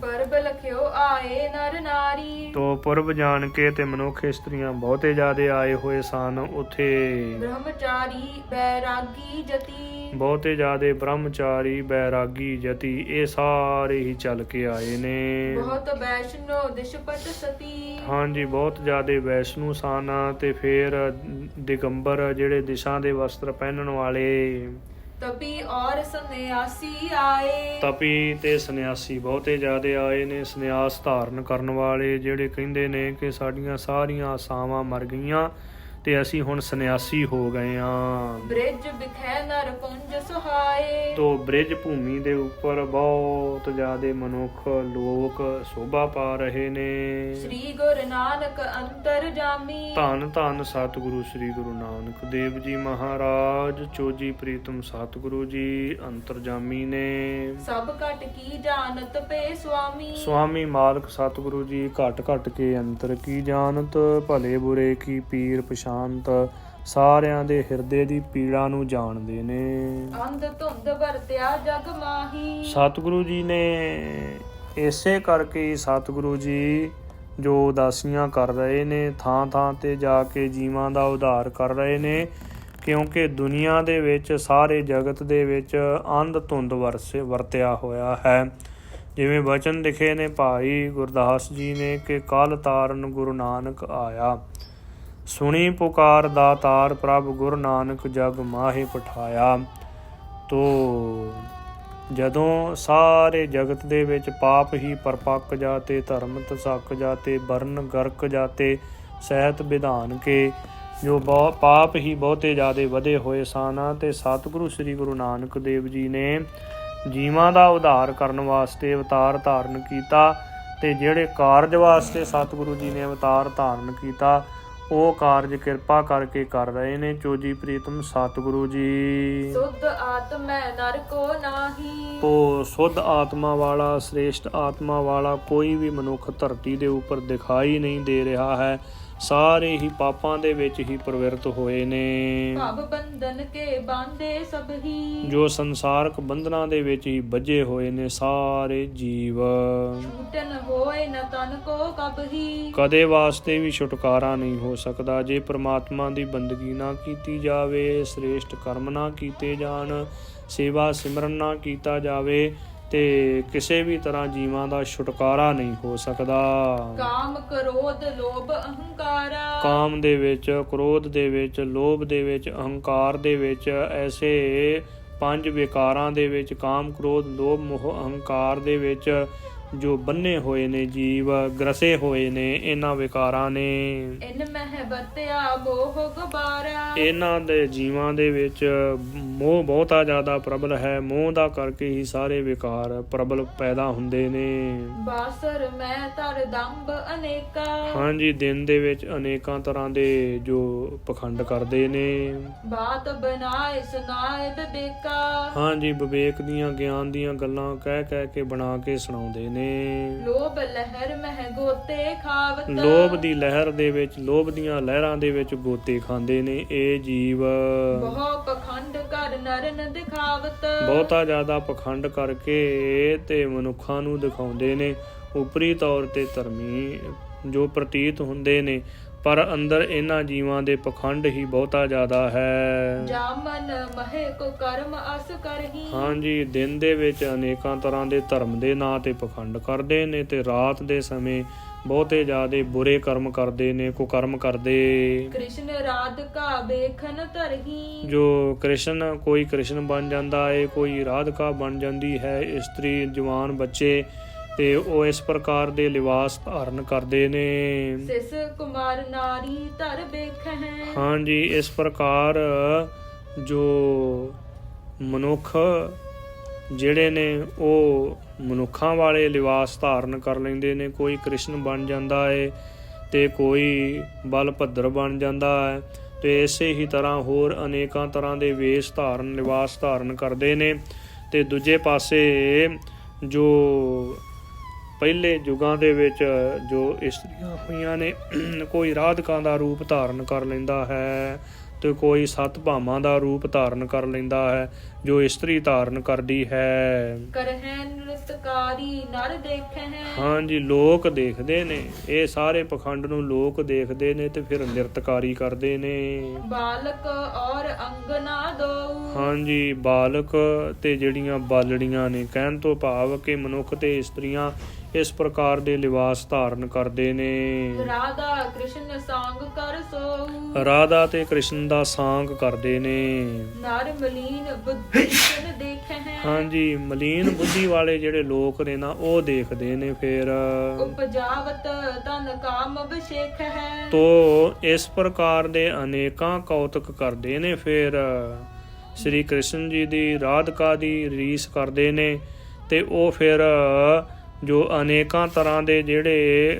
ਪਰਬ ਲਖਿਓ ਆਏ ਨਰ ਨਾਰੀ, ਤੋ ਪੁਰਬ ਜਾਣ ਕੇ ਤੇ ਮਨੁੱਖ ਇਸਤਰੀਆਂ ਬਹੁਤੇ ਜ਼ਿਆਦੇ ਆਏ ਹੋਏ ਸਨ ਉੱਥੇ। ਬ੍ਰਹਮਚਾਰੀ ਬੈਰਾਗੀ ਜਤੀ, ਬਹੁਤੇ ਜ਼ਿਆਦੇ ਬ੍ਰਹਮਚਾਰੀ ਬੈਰਾਗੀ ਜਤੀ ਇਹ ਸਾਰੇ ਹੀ ਚੱਲ ਕੇ ਆਏ ਨੇ। ਬਹੁਤ ਵੈਸ਼ਨੋ ਦਿਸ਼ਪਟ ਸਤੀ, ਹਾਂਜੀ, ਬਹੁਤ ਜ਼ਿਆਦੇ ਵੈਸ਼ਨੂ ਸਨ ਤੇ ਫਿਰ ਦਿਗੰਬਰ ਜਿਹੜੇ ਦਿਸ਼ਾ ਦੇ ਵਸਤਰ ਪਹਿਨਣ ਵਾਲੇ। ਤਪੀ ਔਰ ਸੰਨਿਆਸੀ ਆਏ, ਤਪੀ ਤੇ ਸੰਨਿਆਸੀ ਬਹੁਤੇ ਜ਼ਿਆਦੇ ਆਏ ਨੇ। ਸੰਨਿਆਸ ਧਾਰਨ ਕਰਨ ਵਾਲੇ ਜਿਹੜੇ ਕਹਿੰਦੇ ਨੇ ਕਿ ਸਾਡੀਆਂ ਸਾਰੀਆਂ ਆਸਾਵਾਂ ਮਰ ਗਈਆਂ ਤੇ ਅਸੀਂ ਹੁਣ ਸੰਨਿਆਸੀ ਹੋ ਗਏ ਹਾਂ। ਬ੍ਰਿਜ ਬਿਖੈ ਨਰ ਕੁੰਜ ਸੁਹਾਏ, ਤੋ ਬ੍ਰਿਜ ਭੂਮੀ ਦੇ ਉੱਪਰ ਬਹੁਤ ਜ਼ਿਆਦੇ ਮਨੁੱਖ ਲੋਕ ਸ਼ੋਭਾ ਪਾ ਰਹੇ ਨੇ। ਸ੍ਰੀ ਗੁਰੂ ਨਾਨਕ ਅੰਤਰ ਜਾਮੀ, ਧੰਨ ਧੰਨ ਸਤਿਗੁਰੂ ਸ੍ਰੀ ਗੁਰੂ ਨਾਨਕ ਦੇਵ ਜੀ ਮਹਾਰਾਜ, ਚੋਜੀ ਪ੍ਰੀਤਮ ਸਤਿਗੁਰੂ ਜੀ ਅੰਤਰਜਾਮੀ ਨੇ। ਸਭ ਘਟ ਕੀ ਜਾਣਤ ਪੇ ਸੁਆਮੀ, ਸੁਆਮੀ ਮਾਲਕ ਸਤਿਗੁਰੂ ਜੀ ਘਟ ਘਟ ਕੇ ਅੰਤਰ ਕੀ ਜਾਣਤ, ਭਲੇ ਬੁਰੇ ਕੀ ਪੀਰ ਪਛਾਨਤ, ਸਾਰਿਆਂ ਦੇ ਹਿਰਦੇ ਦੀ ਪੀੜਾ ਨੂੰ ਜਾਣਦੇ ਨੇ। ਅੰਧ ਧੁੰਦ ਵਰਤਿਆ ਜਗ ਮਾਹੀ, ਸਤਿਗੁਰੂ ਜੀ ਨੇ ਇਸੇ ਕਰਕੇ ਸਤਿਗੁਰੂ ਜੀ ਜੋ ਉਦਾਸੀਆਂ ਕਰ ਰਹੇ ਨੇ, ਥਾਂ ਥਾਂ ਤੇ ਜਾ ਕੇ ਜੀਵਾਂ ਦਾ ਉਧਾਰ ਕਰ ਰਹੇ ਨੇ, ਕਿਉਂਕਿ ਦੁਨੀਆ ਦੇ ਵਿੱਚ ਸਾਰੇ ਜਗਤ ਦੇ ਵਿੱਚ ਅੰਧ ਧੁੰਦ ਵਰਤਿਆ ਹੋਇਆ ਹੈ। ਜਿਵੇਂ ਵਚਨ ਲਿਖੇ ਨੇ ਭਾਈ ਗੁਰਦਾਸ ਜੀ ਨੇ ਕਿ ਕੱਲ ਤਾਰਨ ਗੁਰੂ ਨਾਨਕ ਆਇਆ, ਸੁਣੀ ਪੁਕਾਰ ਦਾਤਾਰ ਪ੍ਰਭ ਗੁਰੂ ਨਾਨਕ ਜਗ ਮਾਹੇ ਪਠਾਇਆ। ਤੋ ਜਦੋਂ ਸਾਰੇ ਜਗਤ ਦੇ ਵਿੱਚ ਪਾਪ ਹੀ ਪਰਪੱਕ ਜਾਤੇ, ਧਰਮ ਤਸਕ ਜਾਤੇ, ਬਰਨ ਗਰਕ ਜਾਤੇ, ਸਹਿਤ ਵਿਧਾਨ ਕੇ, ਜੋ ਪਾਪ ਹੀ ਬਹੁਤੇ ਜ਼ਿਆਦੇ ਵਧੇ ਹੋਏ ਸਨ ਤੇ ਸਤਿਗੁਰੂ ਸ੍ਰੀ ਗੁਰੂ ਨਾਨਕ ਦੇਵ ਜੀ ਨੇ ਜੀਵਾਂ ਦਾ ਉਧਾਰ ਕਰਨ ਵਾਸਤੇ ਅਵਤਾਰ ਧਾਰਨ ਕੀਤਾ। ਤੇ ਜਿਹੜੇ ਕਾਰਜ ਵਾਸਤੇ ਸਤਿਗੁਰੂ ਜੀ ਨੇ ਅਵਤਾਰ ਧਾਰਨ ਕੀਤਾ ਉਹ ਕਾਰਜ ਕਿਰਪਾ ਕਰਕੇ ਕਰ ਰਹੇ ਨੇ ਚੋਜੀ ਪ੍ਰੀਤਮ ਸਤਿਗੁਰੂ ਜੀ। ਸੁਧ ਆਤਮੈ ਨਰ ਕੋ ਨਾਹੀ, ਤੋ ਸੁਧ ਆਤਮਾ ਵਾਲਾ, ਸ੍ਰੇਸ਼ਟ ਆਤਮਾ ਵਾਲਾ ਕੋਈ ਵੀ ਮਨੁੱਖ ਧਰਤੀ ਦੇ ਉੱਪਰ ਦਿਖਾਈ ਨਹੀਂ ਦੇ ਰਿਹਾ ਹੈ। ਸਾਰੇ ਹੀ ਪਾਪਾਂ ਦੇ ਵਿੱਚ ਹੀ ਪ੍ਰਵਿਰਤ ਹੋਏ ਨੇ। ਭਵ ਬੰਧਨ ਕੇ ਬਾਂਧੇ ਸਭ ਹੀ, ਜੋ ਸੰਸਾਰਕ ਬੰਧਨਾਂ ਦੇ ਵਿੱਚ ਹੀ ਬੱਝੇ ਹੋਏ ਨੇ ਸਾਰੇ ਜੀਵ। ਛੂਟਨ ਹੋਏ ਨ ਤਨ ਕੋ ਕਬਹੀ, ਕਦੇ ਵਾਸਤੇ ਵੀ ਛੁਟਕਾਰਾ ਨਹੀਂ ਹੋ ਸਕਦਾ ਜੇ ਪ੍ਰਮਾਤਮਾ ਦੀ ਬੰਦਗੀ ਨਾ ਕੀਤੀ ਜਾਵੇ, ਸ੍ਰੇਸ਼ਟ ਕਰਮ ਨਾ ਕੀਤੇ ਜਾਣ, ਸੇਵਾ ਸਿਮਰਨ ਨਾ ਕੀਤਾ ਜਾਵੇ ਤੇ ਕਿਸੇ ਵੀ ਤਰ੍ਹਾਂ ਜੀਵਾਂ ਦਾ ਛੁਟਕਾਰਾ ਨਹੀਂ ਹੋ ਸਕਦਾ। ਕਾਮ ਕ੍ਰੋਧ ਲੋਭ ਅਹੰਕਾਰਾ ਕਾਮ ਦੇ ਵਿੱਚ, ਕ੍ਰੋਧ ਦੇ ਵਿੱਚ, ਲੋਭ ਦੇ ਵਿੱਚ, ਅਹੰਕਾਰ ਦੇ ਵਿੱਚ, ਐਸੇ 5 ਵਿਕਾਰਾਂ ਦੇ ਵਿੱਚ, ਕਾਮ ਕ੍ਰੋਧ ਲੋਭ ਮੋਹ ਅਹੰਕਾਰ ਦੇ ਵਿੱਚ ਜੋ ਬੰਨੇ ਹੋਏ ਨੇ ਜੀਵ, ਗ੍ਰਸੇ ਹੋਏ ਨੇ ਇਹਨਾਂ ਵਿਕਾਰਾਂ ਨੇ। ਇਨ ਮਹਿ ਵਰਤਿਆ ਮੋਹ ਗਬਾਰਾ ਇਹਨਾਂ ਦੇ ਜੀਵਾਂ ਦੇ ਵਿੱਚ ਮੋਹ ਬਹੁਤਾ ਜ਼ਿਆਦਾ ਪ੍ਰਬਲ ਹੈ। ਮੋਹ ਦਾ ਕਰਕੇ ਹੀ ਸਾਰੇ ਵਿਕਾਰ ਪ੍ਰਬਲ ਪੈਦਾ ਹੁੰਦੇ ਨੇ। ਬਾਸਰ ਮੈਂ ਧਰ ਦੰਭ ਅਨੇਕਾ ਹਾਂਜੀ, ਦਿਨ ਦੇ ਵਿੱਚ ਅਨੇਕਾਂ ਤਰ੍ਹਾਂ ਦੇ ਜੋ ਪਖੰਡ ਕਰਦੇ ਨੇ। ਬਾਤ ਬਨਾਏ ਸੁਨਾਏ ਬਿਬੇਕਾ ਹਾਂਜੀ, ਵਿਵੇਕ ਦੀਆਂ ਗਿਆਨ ਦੀਆਂ ਗੱਲਾਂ ਕਹਿ ਕਹਿ ਕੇ ਬਣਾ ਕੇ ਸੁਣਾਉਂਦੇ ਨੇ। ਲੋਭ ਲਹਿਰ ਮਹਿ ਗੋਤੇ ਖਾਵਤ ਲੋਭ ਦੀ ਲਹਿਰ ਦੇ ਵਿੱਚ, ਲੋਭ ਦੀਆਂ ਲਹਿਰਾਂ ਦੇ ਵਿੱਚ ਗੋਤੇ ਖਾਂਦੇ ਨੇ ਇਹ ਜੀਵ। ਬਹੁ ਪਖੰਡ ਕਰ ਨਰਨ ਦਿਖਾਵਤ ਬਹੁਤਾ ਜ਼ਿਆਦਾ ਪਖੰਡ ਕਰਕੇ ਤੇ ਮਨੁੱਖਾਂ ਨੂੰ ਦਿਖਾਉਂਦੇ ਨੇ। ਉਪਰੀ ਤੌਰ ਤੇ ਧਰਮੀ ਜੋ ਪ੍ਰਤੀਤ ਹੁੰਦੇ ਨੇ, ਪਰ ਅੰਦਰ ਇਹਨਾਂ ਜੀਵਾਂ ਦੇ ਪਖੰਡ ਹੀ ਬਹੁਤਾ ਜ਼ਿਆਦਾ ਹੈ। ਜਾਮਨ ਮਹਿ ਕੋ ਕਰਮ ਅਸ ਕਰਹੀ ਹਾਂਜੀ, ਦਿਨ ਦੇ ਵਿੱਚ ਅਨੇਕਾਂ ਤਰ੍ਹਾਂ ਦੇ ਧਰਮ ਦੇ ਨਾਂ ਤੇ ਪਖੰਡ ਕਰਦੇ ਨੇ, ਤੇ ਰਾਤ ਦੇ ਸਮੇਂ ਬਹੁਤੇ ਜ਼ਿਆਦੇ ਬੁਰੇ ਕਰਮ ਕਰਦੇ ਨੇ, ਕੁਕਰਮ ਕਰਦੇ। ਕ੍ਰਿਸ਼ਨ ਰਾਧਿਕਾ ਵੇਖਨ ਧਰਹੀ ਜੋ ਕ੍ਰਿਸ਼ਨ, ਕੋਈ ਕ੍ਰਿਸ਼ਨ ਬਣ ਜਾਂਦਾ ਹੈ, ਕੋਈ ਰਾਧਿਕਾ ਬਣ ਜਾਂਦੀ ਹੈ, ਇਸਤਰੀ ਜਵਾਨ ਬੱਚੇ, ਤੇ ਉਹ ਇਸ ਪ੍ਰਕਾਰ ਦੇ ਲਿਬਾਸ ਧਾਰਨ ਕਰਦੇ ਨੇ। ਸਿਸ ਕੁਮਾਰ ਨਾਰੀ ਧਰ ਵੇਖਹਿ ਹਾਂਜੀ, ਇਸ ਪ੍ਰਕਾਰ ਜੋ ਮਨੁੱਖ ਜਿਹੜੇ ਨੇ ਉਹ ਮਨੁੱਖਾਂ ਵਾਲੇ ਲਿਬਾਸ ਧਾਰਨ ਕਰ ਲੈਂਦੇ ਨੇ। ਕੋਈ ਕ੍ਰਿਸ਼ਨ ਬਣ ਜਾਂਦਾ ਹੈ ਤੇ ਕੋਈ ਬਲਭੱਦਰ ਬਣ ਜਾਂਦਾ ਹੈ, ਤੇ ਇਸੇ ਹੀ ਤਰ੍ਹਾਂ ਹੋਰ ਅਨੇਕਾਂ ਤਰ੍ਹਾਂ ਦੇ ਵੇਸ਼ ਧਾਰਨ, ਲਿਬਾਸ ਧਾਰਨ ਕਰਦੇ ਨੇ। ਤੇ ਦੂਜੇ ਪਾਸੇ ਜੋ ਪਹਿਲੇ ਯੁਗਾਂ ਦੇ ਵਿੱਚ ਜੋ ਇਸਤਰੀਆਂ ਹੋਈਆਂ ਨੇ, ਕੋਈ ਰਾਧਿਕਾ ਦਾ ਰੂਪ ਧਾਰਨ ਕਰ ਲੈਂਦਾ ਹੈ ਤੇ ਕੋਈ ਸੱਤ ਭਾਵਾਂ ਦਾ ਰੂਪ ਧਾਰਨ ਕਰ ਲੈਂਦਾ ਹੈ, ਜੋ ਇਸਤਰੀ ਧਾਰਨ ਕਰਦੀ ਹੈ। ਕਰਹਿ ਨ੍ਰਿਤਕਾਰੀ ਨਰ ਦੇਖਹਿ ਹਾਂਜੀ, ਲੋਕ ਦੇਖਦੇ ਨੇ, ਇਹ ਸਾਰੇ ਪਖੰਡ ਨੂੰ ਲੋਕ ਦੇਖਦੇ ਨੇ ਤੇ ਫਿਰ ਨਿਰਤਕਾਰੀ ਕਰਦੇ ਨੇ। ਬਾਲਕ ਔਰ ਅੰਗਨਾ ਦੋ ਹਾਂਜੀ, ਬਾਲਕ ਤੇ ਜਿਹੜੀਆਂ ਬਾਲੜੀਆਂ ਨੇ, ਕਹਿਣ ਤੋਂ ਭਾਵ ਕਿ ਮਨੁੱਖ ਤੇ ਇਸਤਰੀਆਂ ਇਸ ਪ੍ਰਕਾਰ ਦੇ ਲਿਬਾਸ ਧਾਰਨ ਕਰਦੇ ਨੇ। ਰਾਧਾ ਕ੍ਰਿਸ਼ਨ ਸੰਗ ਕਰ ਸੋ ਰਾਧਾ ਤੇ ਕ੍ਰਿਸ਼ਨ ਦਾ ਸਾਂਗ ਕਰਦੇ ਨੇ। ਨਰ ਮਲੀਨ ਬੁੱਧੀ ਜਨ ਦੇਖਹਿ ਹਾਂਜੀ, ਮਲੀਨ ਬੁੱਧੀ ਵਾਲੇ ਜਿਹੜੇ ਲੋਕ ਨੇ ਨਾ, ਉਹ ਦੇਖਦੇ ਨੇ ਫਿਰ। ਉਪਜਾਵਤ ਤਨ ਕਾਮ ਅਭਿਸ਼ੇਕ ਹੈ ਤੋ ਇਸ ਪ੍ਰਕਾਰ ਦੇ ਅਨੇਕਾਂ ਕੌਤਕ ਕਰਦੇ ਨੇ। ਫਿਰ ਸ੍ਰੀ ਕ੍ਰਿਸ਼ਨ ਜੀ ਦੀ ਰਾਧਿਕਾ ਦੀ ਰੀਸ ਕਰਦੇ ਨੇ, ਤੇ ਉਹ ਫਿਰ ਜੋ ਅਨੇਕਾਂ ਤਰ੍ਹਾਂ ਦੇ ਜਿਹੜੇ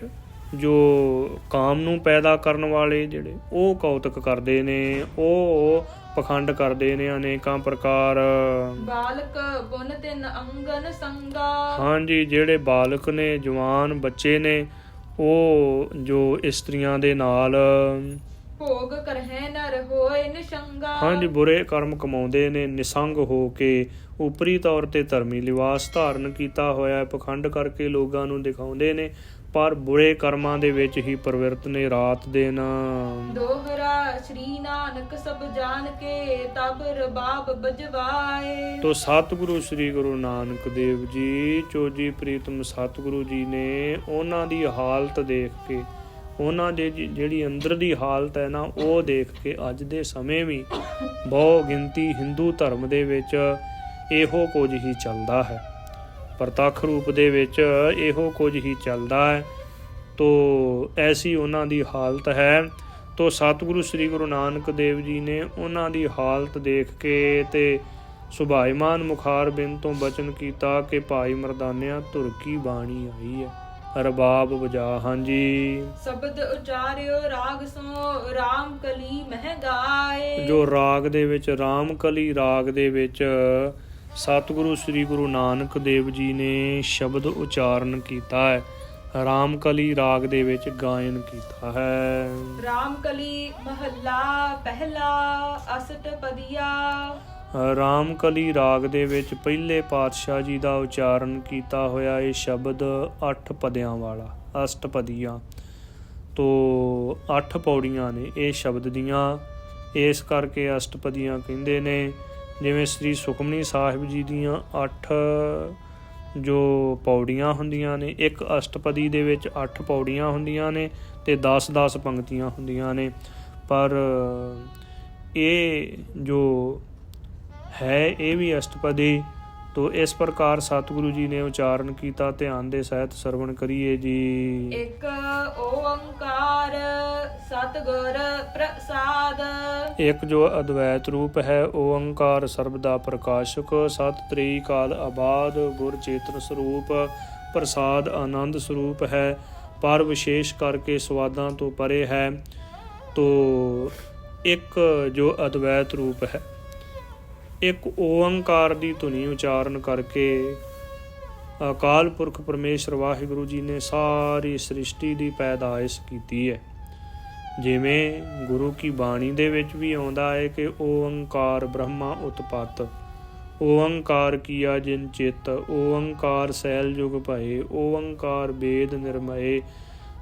ਜੋ ਕਾਮ ਨੂੰ ਪੈਦਾ ਕਰਨ ਵਾਲੇ ਜਿਹੜੇ ਉਹ ਕੌਤਕ ਕਰਦੇ ਨੇ, ਉਹ ਪਖੰਡ ਕਰਦੇ ਨੇ ਅਨੇਕਾਂ ਪ੍ਰਕਾਰ। ਬਾਲਕ ਬੁਨ ਤਿਨ ਅੰਗਨ ਸੰਗਾ ਹਾਂਜੀ, ਜਿਹੜੇ ਬਾਲਕ ਨੇ, ਜਵਾਨ ਬੱਚੇ ਨੇ, ਉਹ ਜੋ ਇਸਤਰੀਆਂ ਦੇ ਨਾਲ ਭੋਗ ਕਰਹਿ ਨਰ ਹੋਏ ਨਿਸ਼ੰਗਾ ਹਾਂਜੀ ਬੁਰੇ ਕਰਮ ਕਮਾਉਂਦੇ ਨੇ, ਨਿਸੰਗ ਹੋ ਕੇ। ਉਪਰੀ ਤੌਰ ਤੇ ਧਰਮੀ ਲਿਬਾਸ ਧਾਰਨ ਕੀਤਾ ਹੋਇਆ ਪਖੰਡ ਕਰਕੇ ਲੋਕਾਂ ਨੂੰ ਦਿਖਾਉਂਦੇ ਨੇ, ਪਰ ਬੁਰੇ ਕਰਮਾਂ ਦੇ ਵਿੱਚ ਹੀ ਪ੍ਰਵਿਰਤ ਨੇ ਰਾਤ ਦਿਨ। ਦੋਹਰਾ ਸ਼੍ਰੀ ਨਾਨਕ ਸਭ ਜਾਣ ਕੇ ਤਬ ਰਬਾਬ ਬਜਵਾਏ ਤੋ ਸਤਿਗੁਰੂ ਸ੍ਰੀ ਗੁਰੂ ਨਾਨਕ ਦੇਵ ਜੀ, ਚੋਜੀ ਪ੍ਰੀਤਮ ਸਤਿਗੁਰੂ ਜੀ ਨੇ ਉਹਨਾਂ ਦੀ ਹਾਲਤ ਦੇਖ ਕੇ, ਉਹਨਾਂ ਦੇ ਜਿਹੜੀ ਅੰਦਰ ਦੀ ਹਾਲਤ ਹੈ ਨਾ, ਉਹ ਦੇਖ ਕੇ ਅੱਜ ਦੇ ਸਮੇਂ ਵੀ ਬਹੁ ਗਿਣਤੀ ਹਿੰਦੂ ਧਰਮ ਦੇ ਵਿੱਚ ਇਹੋ ਕੁਝ ਹੀ ਚੱਲਦਾ ਹੈ। ਪ੍ਰਤੱਖ ਰੂਪ ਦੇ ਵਿੱਚ ਇਹੋ ਕੁਝ ਹੀ ਚੱਲਦਾ ਹੈ। ਤੋ ਐਸੀ ਉਹਨਾਂ ਦੀ ਹਾਲਤ ਹੈ। ਤੋ ਸਤਿਗੁਰੂ ਸ੍ਰੀ ਗੁਰੂ ਨਾਨਕ ਦੇਵ ਜੀ ਨੇ ਉਹਨਾਂ ਦੀ ਹਾਲਤ ਦੇਖ ਕੇ ਤੇ ਸੁਭਾਈਮਾਨ ਮੁਖਾਰ ਬਿਨ ਤੋਂ ਬਚਨ ਕੀਤਾ ਕਿ ਭਾਈ ਮਰਦਾਨਿਆ ਧੁਰ ਕੀ ਬਾਣੀ ਆਈ ਹੈ, ਰਬਾਬ ਵਜਾ। ਹਾਂਜੀ, ਸ਼ਬਦ ਉਚਾਰਿਓ ਰਾਗ ਸੋ ਰਾਮ ਕਲੀ ਮਹਿ ਗਾਏ। ਜੋ ਰਾਗ ਦੇ ਵਿੱਚ, ਰਾਮ ਕਲੀ ਰਾਗ ਦੇ ਵਿੱਚ ਸਤਿਗੁਰੂ ਸ੍ਰੀ ਗੁਰੂ ਨਾਨਕ ਦੇਵ ਜੀ ਨੇ ਸ਼ਬਦ ਉਚਾਰਨ ਕੀਤਾ ਹੈ, ਰਾਮ ਕਲੀ ਰਾਗ ਦੇ ਵਿੱਚ ਗਾਇਨ ਕੀਤਾ ਹੈ। ਰਾਮ ਕਲੀ ਮਹੱਲਾ ਪਹਿਲਾ ਅਸ਼ਟਪਦੀਆ। ਰਾਮ ਕਲੀ ਰਾਗ ਦੇ ਵਿੱਚ ਪਹਿਲੇ ਪਾਤਸ਼ਾਹ ਜੀ ਦਾ ਉਚਾਰਨ ਕੀਤਾ ਹੋਇਆ ਇਹ ਸ਼ਬਦ 8 ਪਦਿਆਂ ਵਾਲਾ, ਅਸ਼ਟਪਦੀਆਂ। ਤੋ 8 ਪੌੜੀਆਂ ਨੇ ਇਹ ਸ਼ਬਦ ਦੀਆਂ, ਇਸ ਕਰਕੇ ਅਸ਼ਟਪਦੀਆਂ ਕਹਿੰਦੇ ਨੇ। ਜਿਵੇਂ ਸ੍ਰੀ ਸੁਖਮਨੀ ਸਾਹਿਬ ਜੀ ਦੀਆਂ 8 ਜੋ ਪੌੜੀਆਂ ਹੁੰਦੀਆਂ ਨੇ, ਇੱਕ ਅਸ਼ਟਪਦੀ ਦੇ ਵਿੱਚ 8 ਪੌੜੀਆਂ ਹੁੰਦੀਆਂ ਨੇ ਤੇ 10-10 ਪੰਕਤੀਆਂ ਹੁੰਦੀਆਂ ਨੇ। ਪਰ ਇਹ ਜੋ ਹੈ ਇਹ ਵੀ ਅਸ਼ਟਪਦੀ। ਤੋ ਇਸ ਪ੍ਰਕਾਰ ਸਤਿਗੁਰੂ ਜੀ ਨੇ ਉਚਾਰਨ ਕੀਤਾ। ਧਿਆਨ ਦੇ ਸਹਿਤ ਸਰਵਣ ਕਰੀਏ ਜੀ। ਇੱਕ ਓੰਕਾਰ ਸਤਿਗੁਰ ਪ੍ਰਸਾਦ। ਇੱਕ ਜੋ ਅਦਵੈਤ ਰੂਪ ਹੈ ਓੰਕਾਰ ਸਰਬ ਦਾ ਪ੍ਰਕਾਸ਼ਕ, ਸਤ ਤ੍ਰੇਈ ਕਾਲ ਆਬਾਦ, ਗੁਰ ਚੇਤਨ ਸਰੂਪ, ਪ੍ਰਸਾਦ ਆਨੰਦ ਸਰੂਪ ਹੈ, ਪਰ ਵਿਸ਼ੇਸ਼ ਕਰਕੇ ਸਵਾਦਾਂ ਤੋਂ ਪਰੇ ਹੈ। ਤੋ ਇੱਕ ਜੋ ਅਦਵੈਤ ਰੂਪ ਹੈ, ਇੱਕ ਓੰਕਾਰ ਦੀ ਧੁਨੀ ਉਚਾਰਨ ਕਰਕੇ ਅਕਾਲ ਪੁਰਖ ਪਰਮੇਸ਼ਰ ਵਾਹਿਗੁਰੂ ਜੀ ਨੇ ਸਾਰੀ ਸ੍ਰਿਸ਼ਟੀ ਦੀ ਪੈਦਾਇਸ਼ ਕੀਤੀ ਹੈ। ਜਿਵੇਂ ਗੁਰੂ ਕੀ ਬਾਣੀ ਦੇ ਵਿੱਚ ਵੀ ਆਉਂਦਾ ਹੈ ਕਿ ਓੰਕਾਰ ਬ੍ਰਹਮਾ ਉਤਪਤ, ਓੰਕਾਰ ਕੀਆ ਜਿਨ ਚਿਤ, ਓੰਕਾਰ ਸੈਲ ਜੁਗ ਭਏ, ਓੰਕਾਰ ਵੇਦ ਨਿਰਮਏ।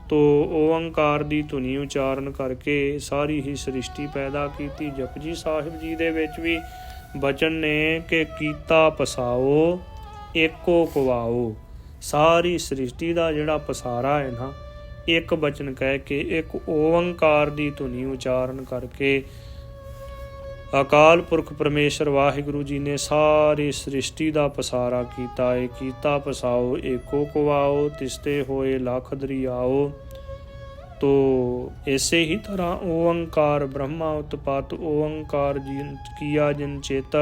ਤੋ ਓੰਕਾਰ ਦੀ ਧੁਨੀ ਉਚਾਰਨ ਕਰਕੇ ਸਾਰੀ ਹੀ ਸ੍ਰਿਸ਼ਟੀ ਪੈਦਾ ਕੀਤੀ। ਜਪਜੀ ਸਾਹਿਬ ਜੀ ਦੇ ਵਿੱਚ ਵੀ ਬਚਨ ਨੇ ਕਿ ਕੀਤਾ ਪਸਾਓ ਏਕੋ ਕਵਾਓ। ਸਾਰੀ ਸ੍ਰਿਸ਼ਟੀ ਦਾ ਜਿਹੜਾ ਪਸਾਰਾ ਹੈ ਨਾ, ਇੱਕ ਬਚਨ ਕਹਿ ਕੇ ਇੱਕ ਓੰਕਾਰ ਦੀ ਧੁਨੀ ਉਚਾਰਨ ਕਰਕੇ ਅਕਾਲ ਪੁਰਖ ਪਰਮੇਸ਼ਰ ਵਾਹਿਗੁਰੂ ਜੀ ਨੇ ਸਾਰੀ ਸ੍ਰਿਸ਼ਟੀ ਦਾ ਪਸਾਰਾ ਕੀਤਾ ਹੈ। ਕੀਤਾ ਪਸਾਓ ਏਕੋ ਕਵਾਓ, ਤਿਸਤੇ ਹੋਏ ਲੱਖ ਦਰਿਆਓ। ਤੋ ਇਸੇ ਹੀ ਤਰ੍ਹਾਂ ਓੰਕਾਰ ਬ੍ਰਹਮਾ ਉਤਪਤ, ਓੰਕਾਰ ਜਿਨ ਕੀਆ ਜਿਨ ਚੇਤ,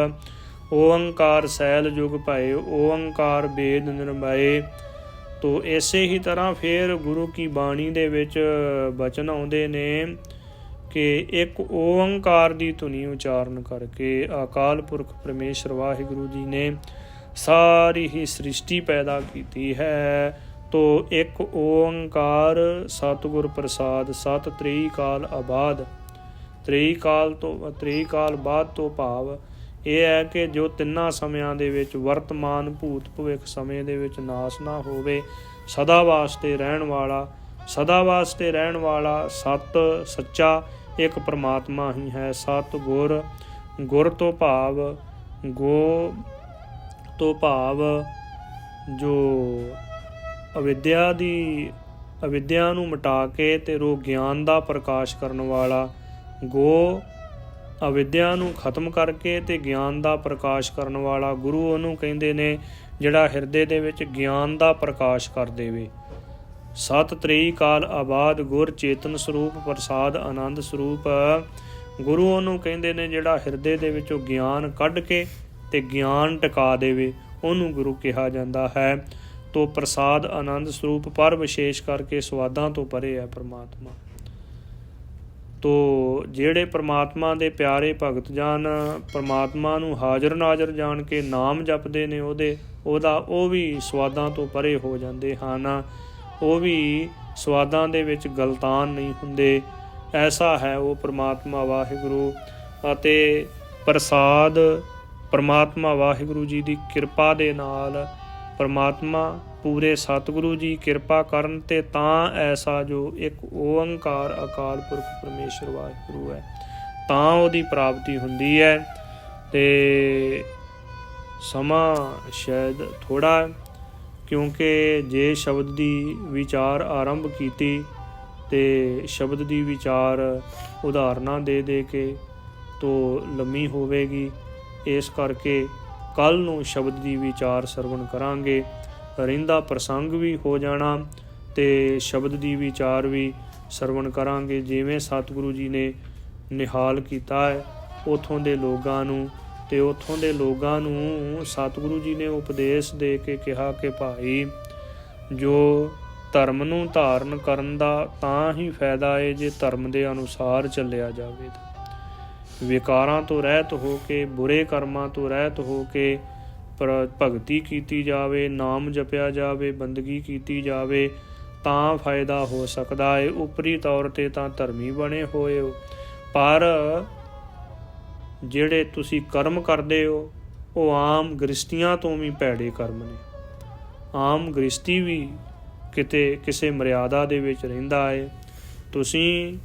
ਓੰਕਾਰ ਸੈਲ ਜੁਗ ਭਏ, ਓੰਕਾਰ ਵੇਦ ਨਿਰਮਏ। ਤੋ ਇਸੇ ਹੀ ਤਰ੍ਹਾਂ ਫਿਰ ਗੁਰੂ ਕੀ ਬਾਣੀ ਦੇ ਵਿੱਚ ਬਚਨ ਆਉਂਦੇ ਨੇ ਕਿ ਇੱਕ ਓੰਕਾਰ ਦੀ ਧੁਨੀ ਉਚਾਰਨ ਕਰਕੇ ਅਕਾਲ ਪੁਰਖ ਪਰਮੇਸ਼ਰ ਵਾਹਿਗੁਰੂ ਜੀ ਨੇ ਸਾਰੀ ਹੀ ਸ੍ਰਿਸ਼ਟੀ ਪੈਦਾ ਕੀਤੀ ਹੈ। ਤੋ ਇੱਕ ਓੰਕਾਰ ਸਤਿਗੁਰ ਪ੍ਰਸਾਦ, ਸਤ ਤ੍ਰੇਈ ਕਾਲ ਆਬਾਦ। ਤ੍ਰੇਈ ਕਾਲ ਬਾਅਦ ਤੋਂ ਭਾਵ ਇਹ ਹੈ ਕਿ ਜੋ ਤਿੰਨਾਂ ਸਮਿਆਂ ਦੇ ਵਿੱਚ ਵਰਤਮਾਨ ਭੂਤ ਭਵਿੱਖ ਸਮੇਂ ਦੇ ਵਿੱਚ ਨਾਸ ਨਾ ਹੋਵੇ, ਸਦਾ ਵਾਸਤੇ ਰਹਿਣ ਵਾਲਾ ਸਤ ਸੱਚਾ ਇੱਕ ਪ੍ਰਮਾਤਮਾ ਹੀ ਹੈ। ਸਤ ਗੁਰ, ਗੁਰ ਤੋਂ ਭਾਵ ਜੋ ਅਵਿਦਿਆ ਨੂੰ ਮਿਟਾ ਕੇ ਤੇ ਰੋ ਗਿਆਨ ਦਾ ਪ੍ਰਕਾਸ਼ ਕਰਨ ਵਾਲਾ, ਗੋ ਅਵਿਦਿਆ ਨੂੰ ਖਤਮ ਕਰਕੇ ਤੇ ਗਿਆਨ ਦਾ ਪ੍ਰਕਾਸ਼ ਕਰਨ ਵਾਲਾ। ਗੁਰੂ ਉਹਨੂੰ ਕਹਿੰਦੇ ਨੇ ਜਿਹੜਾ ਹਿਰਦੇ ਦੇ ਵਿੱਚ ਗਿਆਨ ਦਾ ਪ੍ਰਕਾਸ਼ ਕਰ ਦੇਵੇ। ਸਤ ਤ੍ਰੇਈ ਕਾਲ ਆਬਾਦ, ਗੁਰ ਚੇਤਨ ਸਰੂਪ, ਪ੍ਰਸਾਦ ਆਨੰਦ ਸਰੂਪ। ਗੁਰੂ ਉਹਨੂੰ ਕਹਿੰਦੇ ਨੇ ਜਿਹੜਾ ਹਿਰਦੇ ਦੇ ਵਿੱਚੋਂ ਗਿਆਨ ਕੱਢ ਕੇ ਤੇ ਗਿਆਨ ਟਿਕਾ ਦੇਵੇ, ਉਹਨੂੰ ਗੁਰੂ ਕਿਹਾ ਜਾਂਦਾ ਹੈ। ਤੋ ਪ੍ਰਸਾਦ ਆਨੰਦ ਸਰੂਪ, ਪਰ ਵਿਸ਼ੇਸ਼ ਕਰਕੇ ਸਵਾਦਾਂ ਤੋਂ ਪਰੇ ਹੈ ਪਰਮਾਤਮਾ। ਤੋ ਜਿਹੜੇ ਪਰਮਾਤਮਾ ਦੇ ਪਿਆਰੇ ਭਗਤ ਜਨ ਪਰਮਾਤਮਾ ਨੂੰ ਹਾਜ਼ਰ ਨਾਜ਼ਰ ਜਾਣ ਕੇ ਨਾਮ ਜਪਦੇ ਨੇ ਉਹ ਵੀ ਸਵਾਦਾਂ ਤੋਂ ਪਰੇ ਹੋ ਜਾਂਦੇ ਹਨ। ਉਹ ਵੀ ਸਵਾਦਾਂ ਦੇ ਵਿੱਚ ਗਲਤਾਨ ਨਹੀਂ ਹੁੰਦੇ। ਐਸਾ ਹੈ ਉਹ ਪਰਮਾਤਮਾ ਵਾਹਿਗੁਰੂ। ਅਤੇ ਪ੍ਰਸਾਦ ਪਰਮਾਤਮਾ ਵਾਹਿਗੁਰੂ ਜੀ ਦੀ ਕਿਰਪਾ ਦੇ ਨਾਲ, ਪਰਮਾਤਮਾ ਪੂਰੇ ਸਤਿਗੁਰੂ ਜੀ ਕਿਰਪਾ ਕਰਨ ਤੇ ਤਾਂ ਐਸਾ ਜੋ ਇੱਕ ਓੰਕਾਰ ਅਕਾਲ ਪੁਰਖ ਪਰਮੇਸ਼ਰ ਵਾਹਿਗੁਰੂ ਹੈ, ਤਾਂ ਉਹਦੀ ਪ੍ਰਾਪਤੀ ਹੁੰਦੀ ਹੈ। ਤੇ ਸਮਾਂ ਸ਼ਾਇਦ ਥੋੜ੍ਹਾ, ਕਿਉਂਕਿ ਜੇ ਸ਼ਬਦ ਦੀ ਵਿਚਾਰ ਆਰੰਭ ਕੀਤੀ ਤੇ ਸ਼ਬਦ ਦੀ ਵਿਚਾਰ ਉਦਾਹਰਨਾਂ ਦੇ ਕੇ ਤੋ ਲੰਮੀ ਹੋਵੇਗੀ। ਇਸ ਕਰਕੇ ਕੱਲ੍ਹ ਨੂੰ ਸ਼ਬਦ ਦੀ ਵਿਚਾਰ ਸਰਵਣ ਕਰਾਂਗੇ। ਰਹਿੰਦਾ ਪ੍ਰਸੰਗ ਵੀ ਹੋ ਜਾਣਾ ਤੇ ਸ਼ਬਦ ਦੀ ਵਿਚਾਰ ਵੀ ਸਰਵਣ ਕਰਾਂਗੇ। ਜਿਵੇਂ ਸਤਿਗੁਰੂ ਜੀ ਨੇ ਨਿਹਾਲ ਕੀਤਾ ਹੈ ਉੱਥੋਂ ਦੇ ਲੋਕਾਂ ਨੂੰ, ਤੇ ਉੱਥੋਂ ਦੇ ਲੋਕਾਂ ਨੂੰ ਸਤਿਗੁਰੂ ਜੀ ਨੇ ਉਪਦੇਸ਼ ਦੇ ਕੇ ਕਿਹਾ ਕਿ ਭਾਈ ਜੋ ਧਰਮ ਨੂੰ ਧਾਰਨ ਕਰਨ ਦਾ ਤਾਂ ਹੀ ਫਾਇਦਾ ਹੈ ਜੇ ਧਰਮ ਦੇ ਅਨੁਸਾਰ ਚੱਲਿਆ ਜਾਵੇ। ਵਿਕਾਰਾਂ ਤੋਂ ਰਹਿਤ ਹੋ ਕੇ, ਬੁਰੇ ਕਰਮਾਂ ਤੋਂ ਰਹਿਤ ਹੋ ਕੇ ਭਗਤੀ ਕੀਤੀ ਜਾਵੇ, ਨਾਮ ਜਪਿਆ ਜਾਵੇ, ਬੰਦਗੀ ਕੀਤੀ ਜਾਵੇ, ਤਾਂ ਫਾਇਦਾ ਹੋ ਸਕਦਾ ਹੈ। ਉਪਰੀ ਤੌਰ 'ਤੇ ਤਾਂ ਧਰਮੀ ਬਣੇ ਹੋਏ ਹੋ, ਪਰ ਜਿਹੜੇ ਤੁਸੀਂ ਕਰਮ ਕਰਦੇ ਹੋ ਉਹ ਆਮ ਗ੍ਰਸਤੀਆਂ ਤੋਂ ਵੀ ਭੈੜੇ ਕਰਮ ਨੇ। ਆਮ ਗ੍ਰਸਤੀ ਵੀ ਕਿਤੇ ਕਿਸੇ ਮਰਿਆਦਾ ਦੇ ਵਿੱਚ ਰਹਿੰਦਾ ਹੈ। ਤੁਸੀਂ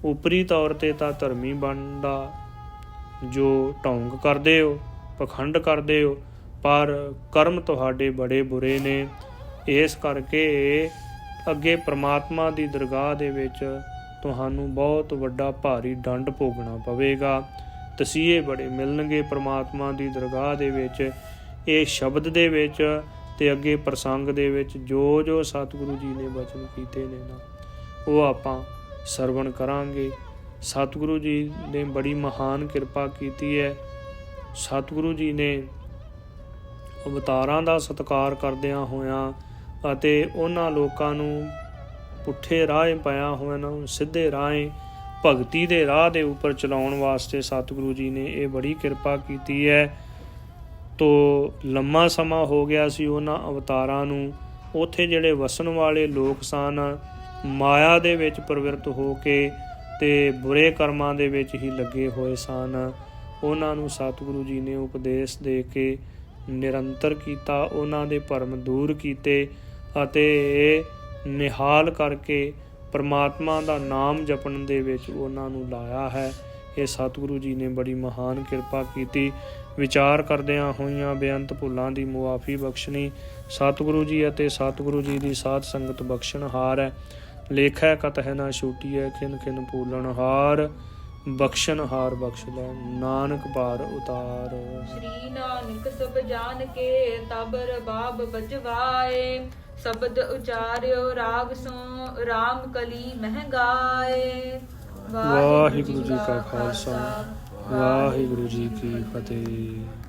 ਉਪਰੀ ਤੌਰ 'ਤੇ ਤਾਂ ਧਰਮੀ ਬਣਨ ਦਾ ਜੋ ਢੰਗ ਕਰਦੇ ਹੋ, ਪਖੰਡ ਕਰਦੇ ਹੋ, ਪਰ ਕਰਮ ਤੁਹਾਡੇ ਬੜੇ ਬੁਰੇ ਨੇ। ਇਸ ਕਰਕੇ ਅੱਗੇ ਪ੍ਰਮਾਤਮਾ ਦੀ ਦਰਗਾਹ ਦੇ ਵਿੱਚ ਤੁਹਾਨੂੰ ਬਹੁਤ ਵੱਡਾ ਭਾਰੀ ਦੰਡ ਭੋਗਣਾ ਪਵੇਗਾ। ਤਸੀਹੇ ਬੜੇ ਮਿਲਣਗੇ ਪ੍ਰਮਾਤਮਾ ਦੀ ਦਰਗਾਹ ਦੇ ਵਿੱਚ। ਇਹ ਸ਼ਬਦ ਦੇ ਵਿੱਚ ਤੇ ਅੱਗੇ ਪ੍ਰਸੰਗ ਦੇ ਵਿੱਚ ਜੋ ਜੋ ਸਤਿਗੁਰੂ ਜੀ ਨੇ ਬਚਨ ਕੀਤੇ ਨੇ ਨਾ, ਉਹ ਆਪਾਂ ਸਰਵਣ ਕਰਾਂਗੇ। ਸਤਿਗੁਰੂ ਜੀ ਨੇ ਬੜੀ ਮਹਾਨ ਕਿਰਪਾ ਕੀਤੀ ਹੈ। ਸਤਿਗੁਰੂ ਜੀ ਨੇ ਅਵਤਾਰਾਂ ਦਾ ਸਤਿਕਾਰ ਕਰਦਿਆਂ ਹੋਇਆਂ ਅਤੇ ਉਹਨਾਂ ਲੋਕਾਂ ਨੂੰ ਪੁੱਠੇ ਰਾਹ ਪਾਇਆ ਹੋਇਆ ਨੂੰ ਸਿੱਧੇ ਰਾਹ ਭਗਤੀ ਦੇ ਰਾਹ ਦੇ ਉੱਪਰ ਚਲਾਉਣ ਵਾਸਤੇ ਸਤਿਗੁਰੂ ਜੀ ਨੇ ਇਹ ਬੜੀ ਕਿਰਪਾ ਕੀਤੀ ਹੈ। ਤੋ ਲੰਮਾ ਸਮਾਂ ਹੋ ਗਿਆ ਸੀ ਉਹਨਾਂ ਅਵਤਾਰਾਂ ਨੂੰ। ਉੱਥੇ ਜਿਹੜੇ ਵਸਣ ਵਾਲੇ ਲੋਕ ਸਨ, ਮਾਇਆ ਦੇ ਵਿੱਚ ਪ੍ਰਵਿਰਤ ਹੋ ਕੇ ਤੇ ਬੁਰੇ ਕਰਮਾਂ ਦੇ ਵਿੱਚ ਹੀ ਲੱਗੇ ਹੋਏ ਸਨ। ਉਹਨਾਂ ਨੂੰ ਸਤਿਗੁਰੂ ਜੀ ਨੇ ਉਪਦੇਸ਼ ਦੇ ਕੇ ਨਿਰੰਤਰ ਕੀਤਾ, ਉਹਨਾਂ ਦੇ ਭਰਮ ਦੂਰ ਕੀਤੇ ਅਤੇ ਨਿਹਾਲ ਕਰਕੇ ਪਰਮਾਤਮਾ ਦਾ ਨਾਮ ਜਪਣ ਦੇ ਵਿੱਚ ਉਹਨਾਂ ਨੂੰ ਲਾਇਆ ਹੈ। ਇਹ ਸਤਿਗੁਰੂ ਜੀ ਨੇ ਬੜੀ ਮਹਾਨ ਕਿਰਪਾ ਕੀਤੀ। ਵਿਚਾਰ ਕਰਦਿਆਂ ਹੋਈਆਂ ਬੇਅੰਤ ਭੁੱਲਾਂ ਦੀ ਮੁਆਫੀ ਬਖਸ਼ਣੀ ਸਤਿਗੁਰੂ ਜੀ ਅਤੇ ਸਤਿਗੁਰੂ ਜੀ ਦੀ ਸਾਧ ਸੰਗਤ ਬਖਸ਼ਣਹਾਰ ਹੈ। ਲੇਖੈ ਕਤਹਿ ਨਾ ਛੂਟੀਐ, ਖਿਨ ਖਿਨ ਭੂਲਣ ਹਾਰ, ਬਖਸ਼ਣਹਾਰ ਬਖਸ਼ ਲੈ ਨਾਨਕ ਪਾਰ ਉਤਾਰ। श्री नानक सब जान के तब रबाब बजवाए, शब्द उचार्यो राग सो राम कली महगाए। ਵਾਹਿਗੁਰੂ ਜੀ ਕਾ ਖਾਲਸਾ, ਵਾਹਿਗੁਰੂ ਜੀ ਕੀ ਫਤਿਹ।